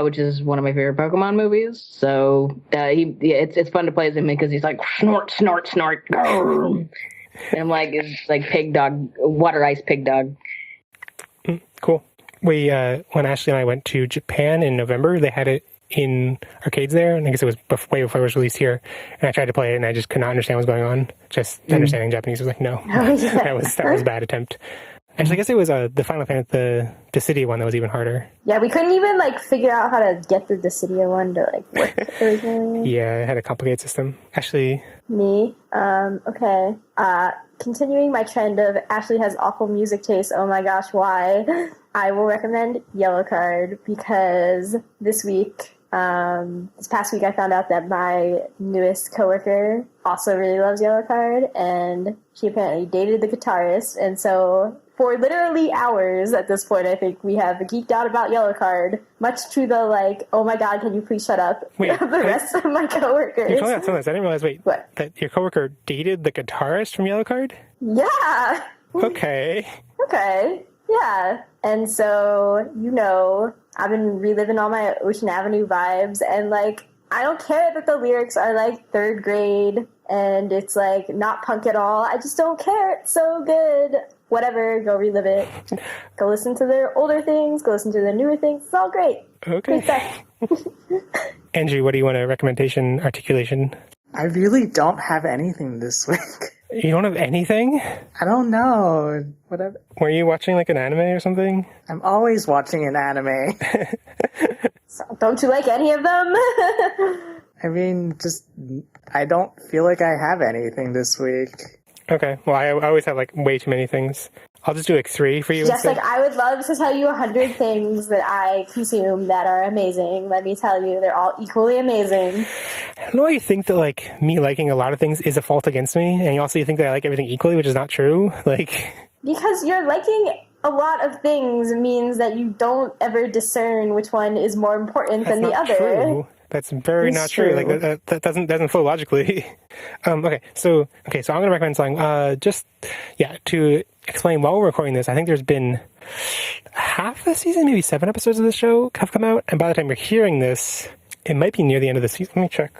Which is one of my favorite Pokemon movies. So it's fun to play as him because he's like snort, snort, snort, and I'm like, it's like pig dog, water ice pig dog. Cool. We when Ashley and I went to Japan in November, they had it in arcades there, and I guess it was way before it was released here. And I tried to play it, and I just could not understand what was going on. Just understanding Japanese was like, no, that was a bad attempt. Actually, I guess it was the Final Fantasy, the Dissidia one that was even harder. Yeah, we couldn't even, like, figure out how to get the Dissidia one to, like, work originally. Yeah, it had a complicated system. Ashley? Me? Okay. Continuing my trend of Ashley has awful music taste, oh my gosh, why? I will recommend Yellowcard because this past week I found out that my newest coworker also really loves Yellowcard, and she apparently dated the guitarist, and so for literally hours at this point, I think we have geeked out about Yellowcard, much to the, like, oh my god, can you please shut up, of the rest of my coworkers. You told me that sometimes. I didn't realize, what? That your coworker dated the guitarist from Yellowcard? Yeah! Okay. Yeah. And so, you know, I've been reliving all my Ocean Avenue vibes, and, like, I don't care that the lyrics are, like, 3rd grade, and it's, like, not punk at all. I just don't care. It's so good. Whatever, go relive it. Go listen to their older things, go listen to their newer things. It's all great. Okay. Great stuff. Angie, what do you want? A recommendation, articulation? I really don't have anything this week. You don't have anything? I don't know. Whatever. Were you watching like an anime or something? I'm always watching an anime. So, don't you like any of them? I mean, I don't feel like I have anything this week. Okay. Well, I always have like way too many things. I'll just do like 3 for you. Just instead. like I would love to tell you 100 things that I consume that are amazing. Let me tell you, they're all equally amazing. I don't know why you think that like me liking a lot of things is a fault against me, and you also think that I like everything equally, which is not true. Like, because you're liking a lot of things means that you don't ever discern which one is more important than the other. True. That's very not true. Like that doesn't flow logically. So I'm gonna recommend something. To explain while we're recording this, I think there's been half the season, maybe 7 episodes of the show have come out, and by the time you're hearing this, it might be near the end of the season. Let me check.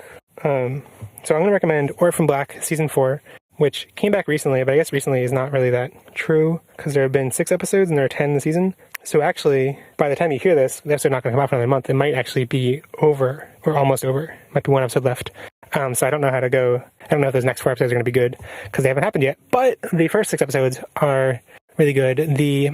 So I'm gonna recommend Orphan Black season 4, which came back recently, but I guess recently is not really that true because there have been 6 episodes and there are 10 in the season. So actually, by the time you hear this, the episode's not going to come out for another month. It might actually be over or almost over. Might be 1 episode left. So I don't know how to go. I don't know if those next 4 episodes are going to be good because they haven't happened yet. But the first 6 episodes are really good. The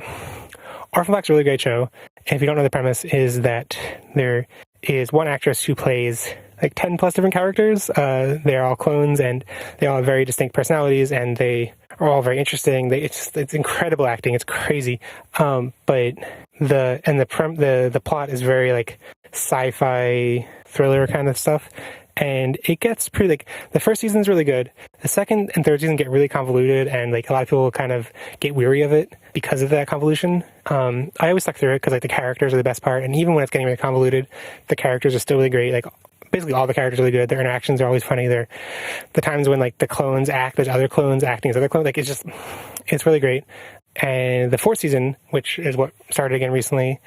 Orphan Black's a really great show. And if you don't know the premise, is that there is one actress who plays like 10 plus different characters. They're all clones and they all have very distinct personalities and they are all very interesting. It's incredible acting. It's crazy. But the plot is very like sci-fi thriller kind of stuff. And it gets pretty like the first season is really good. The second and third season get really convoluted and like a lot of people kind of get weary of it because of that convolution. I always stuck through it because like the characters are the best part. And even when it's getting really convoluted, the characters are still really great. Like basically all the characters are really good. Their interactions are always funny. They're the times when like the clones act as other clones acting as other clones. Like it's really great. And the 4th season, which is what started again recently,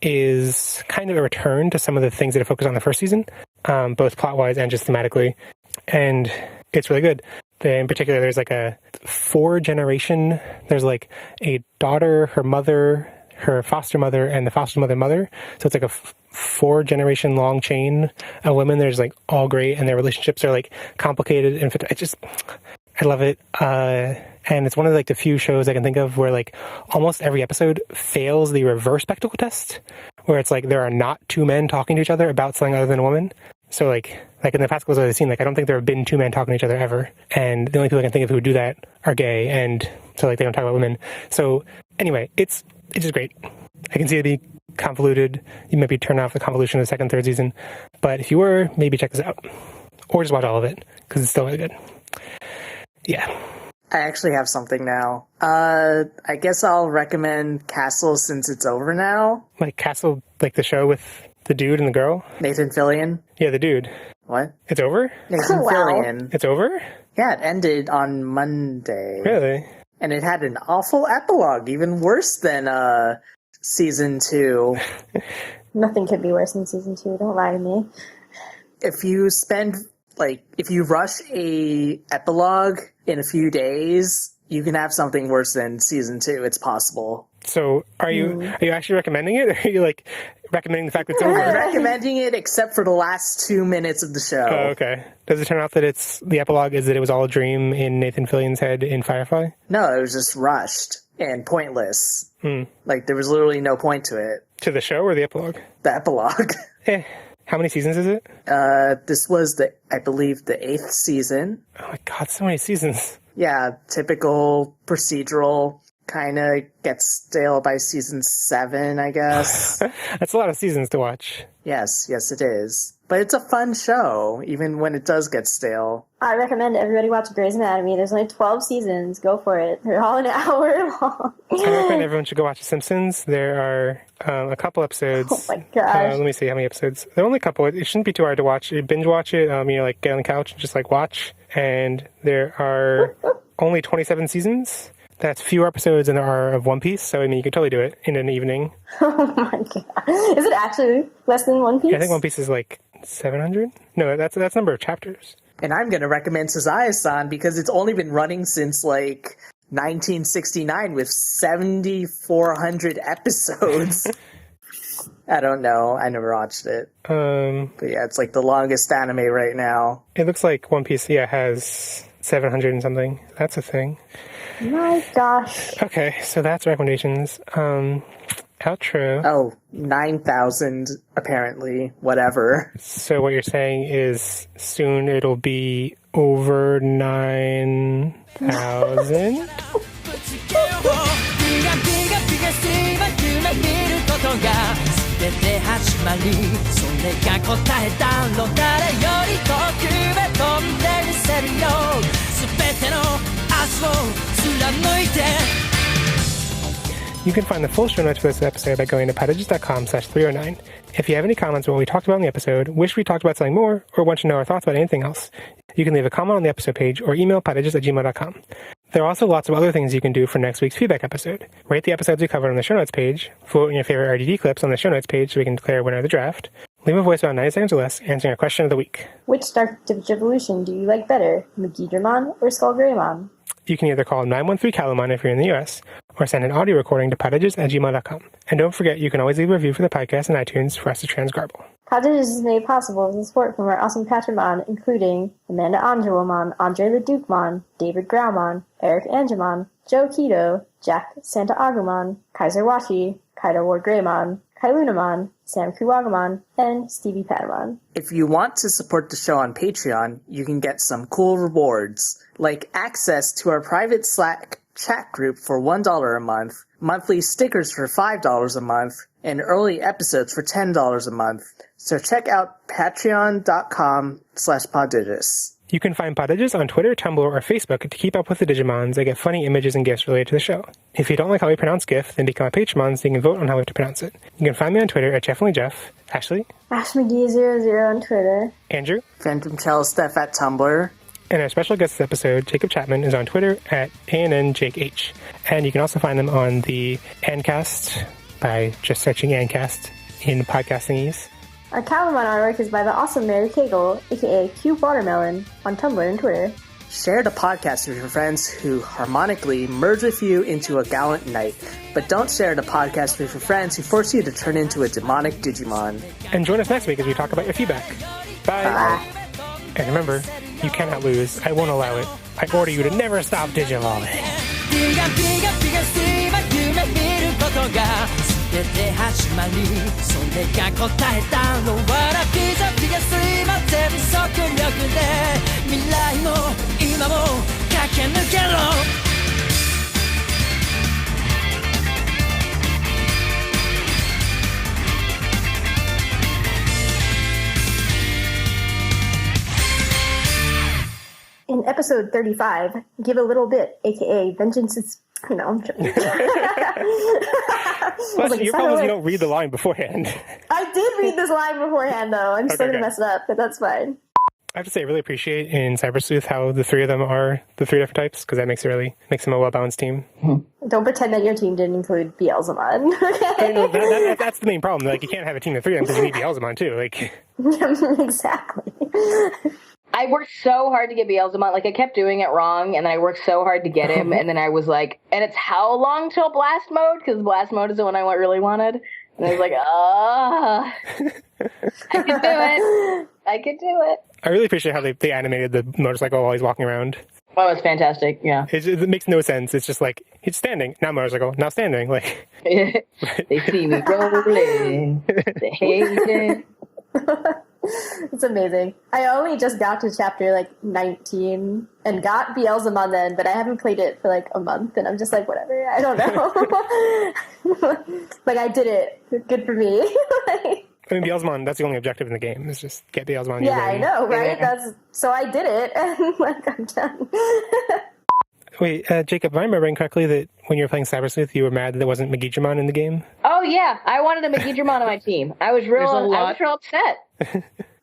is kind of a return to some of the things that are focused on the first season, both plot-wise and just thematically. And it's really good. In particular, there's like a 4-generation, there's like a daughter, her mother, her foster mother, and the foster mother. So it's like a 4-generation long chain of women. There's like all great, and their relationships are like complicated. And I love it. And it's one of like the few shows I can think of where like almost every episode fails the reverse spectacle test, where it's like there are not 2 men talking to each other about something other than a woman. So like in the past episodes I've seen, like I don't think there have been 2 men talking to each other ever. And the only people I can think of who would do that are gay, and so like they don't talk about women. So anyway, it's just great. I can see it be convoluted. You maybe turn off the convolution of the 2nd, 3rd season. But if you were, maybe check this out. Or just watch all of it, because it's still really good. Yeah. I actually have something now. I guess I'll recommend Castle since it's over now. Like Castle, like the show with the dude and the girl? Nathan Fillion. Yeah, the dude. What? It's over? Nathan Fillion. It's over? Yeah, it ended on Monday. Really? And it had an awful epilogue, even worse than season 2. Nothing could be worse than season 2. Don't lie to me. If you rush a epilogue in a few days, you can have something worse than season 2. It's possible. So are you actually recommending it, or are you like recommending the fact that it's over? I'm recommending it except for the last 2 minutes of the show. Oh, okay. Does it turn out that the epilogue is that it was all a dream in Nathan Fillion's head in Firefly? No, it was just rushed and pointless. Like, there was literally no point to it. To the show or the epilogue? The epilogue. How many seasons is it? This was I believe the 8th season. Oh my god, so many seasons. Yeah, typical procedural. Kind of gets stale by season 7, I guess. That's a lot of seasons to watch. Yes, it is. But it's a fun show, even when it does get stale. I recommend everybody watch Grey's Anatomy. There's only 12 seasons. Go for it. They're all an hour long. I recommend everyone should go watch The Simpsons. There are a couple episodes. Oh my gosh. Let me see how many episodes. There are only a couple. It shouldn't be too hard to watch. You binge watch it. Like get on the couch and just like watch. And there are only 27 seasons. That's fewer episodes than there are of One Piece, so I mean you can totally do it in an evening. Oh my god. Is it actually less than One Piece? Yeah, I think One Piece is like 700? No, that's number of chapters. And I'm going to recommend Suzae-san because it's only been running since like 1969 with 7,400 episodes. I don't know. I never watched it. But yeah, it's like the longest anime right now. It looks like One Piece, has 700 and something. That's a thing. My gosh. Okay, so that's recommendations. Outro. Oh, 9,000 apparently. Whatever. So what you're saying is soon it'll be over 9,000? 全て始まるそれが答えだろ誰より遠くへ飛んでみせるよ全ての明日を貫いて You can find the full show notes for this episode by going to podigious.com/309. If you have any comments on what we talked about in the episode, wish we talked about something more, or want to know our thoughts about anything else, you can leave a comment on the episode page or email podigious@gmail.com. There are also lots of other things you can do for next week's feedback episode. Rate the episodes we covered on the show notes page, vote in your favorite RDD clips on the show notes page so we can declare a winner of the draft, leave a voice about 90 seconds or less answering a question of the week. Which Dark Digivolution do you like better, Megidramon or SkullGreymon? You can either call 913-CALUMON if you're in the US, or send an audio recording to podigious@gmail.com. And don't forget, you can always leave a review for the podcast in iTunes for us to transgarble. Podigious is made possible with support from our awesome Patronmon, including Amanda Angelomon, Andre the Dukemon, David Graumon, Eric Angemon, Joe Keto, Jack Santa Agumon, Kaiser Washi, Kaido Ward Greymon, Kailunamon, Sam Kuwagamon, and Stevie Patamon. If you want to support the show on Patreon, you can get some cool rewards, like access to our private Slack chat group for $1 a month, monthly stickers for $5 a month, and early episodes for $10 a month. So check out patreon.com/Podigious. You can find Podigious on Twitter, Tumblr, or Facebook to keep up with the Digimons that get funny images and gifs related to the show. If you don't like how we pronounce GIF, then become a Patreon so you can vote on how we have to pronounce it. You can find me on Twitter at JeffOnlyJeff. Ashley? AshMcGee00 on Twitter. Andrew? Phantom Shell Steph at Tumblr. And our special guest this episode, Jacob Chapman, is on Twitter at ANNJakeH. And you can also find them on the Ancast by just searching Ancast in podcastingies. Our Calumon artwork is by the awesome Mary Cagle, aka Cube Watermelon, on Tumblr and Twitter. Share the podcast with your friends who harmonically merge with you into a gallant knight. But don't share the podcast with your friends who force you to turn into a demonic Digimon. And join us next week as we talk about your feedback. Bye. Bye. And remember, you cannot lose. I won't allow it. I order you to never stop Digivolving. 全て始まるそれが答えだろわらピザピザすいま全速力で未来も今も駆け抜けろ In episode 35, Give a Little Bit, aka Vengeance is... No, I'm joking. Well, your problem is you don't read the line beforehand. I did read this line beforehand, though. I'm still going to mess it up, but that's fine. I have to say, I really appreciate in Cyber Sleuth how the three of them are the three different types, because that makes them a well-balanced team. Don't pretend that your team didn't include Beelzemon. Okay? No, that's the main problem. Like, you can't have a team of three of them because you need Beelzemon, too. Like, exactly. I worked so hard to get Beelzemon. Like, I kept doing it wrong, and then I worked so hard to get him, and then I was like, and it's how long till Blast Mode? Because Blast Mode is the one I really wanted. And I was like, I could do it. I could do it. I really appreciate how they animated the motorcycle while he's walking around. Oh, it's fantastic, yeah. It makes no sense. It's just like, he's standing, now motorcycle, now standing. Like, they see me rolling. They hate it. It's amazing. I only just got to chapter 19 and got Beelzemon then, but I haven't played it for a month, and I'm just like, whatever, I don't know. I did it. Good for me. I mean, Beelzemon, that's the only objective in the game, is just get Beelzemon. Yeah, I know, right? So I did it, and I'm done. Wait, Jacob, am I remembering correctly that when you were playing Cyber Sleuth, you were mad that there wasn't Megidramon in the game? Oh, yeah. I wanted a Megidramon on my team. I was real upset.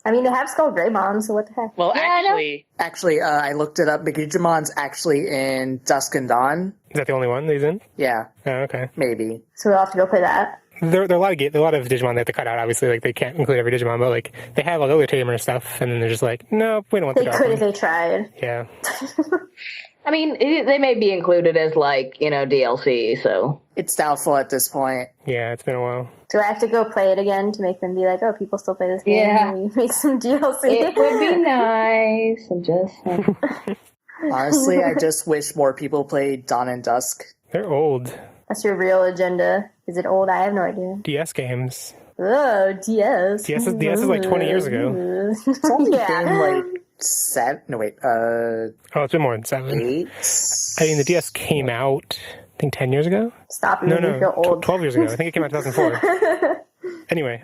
I mean, they have SkullGreymon, so what the heck? Well, yeah, Actually, I looked it up. Megidramon's actually in Dusk and Dawn. Is that the only one that he's in? Yeah. Oh, okay. Maybe. So we'll have to go play that. There are a lot of Digimon they have to cut out, obviously. They can't include every Digimon, but they have other Tamer stuff, and then they're just like, no, we don't want the They dog could one. if they tried. Yeah. I mean, they may be included as, like, DLC, so. It's doubtful at this point. Yeah, it's been a while. Do I have to go play it again to make them be like, oh, people still play this game? Yeah. And we make some DLC. It would be nice. I'm just saying. Honestly, I just wish more people played Dawn and Dusk. They're old. That's your real agenda. Is it old? I have no idea. DS games. Oh, DS. DS is like 20 years ago. It's only Yeah. been like 7. No, wait. Oh, it's been more than 7. 8. I mean, the DS came out, I think, 10 years ago? Stop it. No, I feel old. 12 years ago. I think it came out in 2004. Anyway,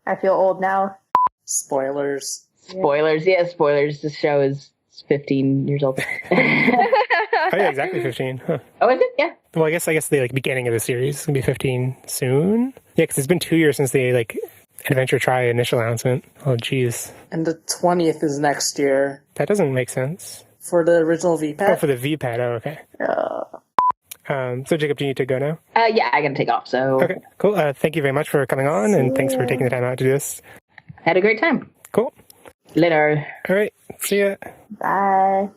I feel old now. Spoilers. Spoilers. Yeah, spoilers. This show is 15 years old. oh yeah, exactly 15. Huh. Oh, is it? Yeah. Well, I guess the beginning of the series is gonna be 15 soon. Yeah, because it's been 2 years since the Adventure Try initial announcement. Oh, geez. And the 20th is next year. That doesn't make sense. For the original VPAD? Oh, for the VPAD. Oh, okay. So, Jacob, do you need to go now? Yeah, I gotta take off, so. Okay, cool. Thank you very much for coming on, and thanks for taking the time out to do this. Had a great time. Cool. Later. All right. See ya. Bye.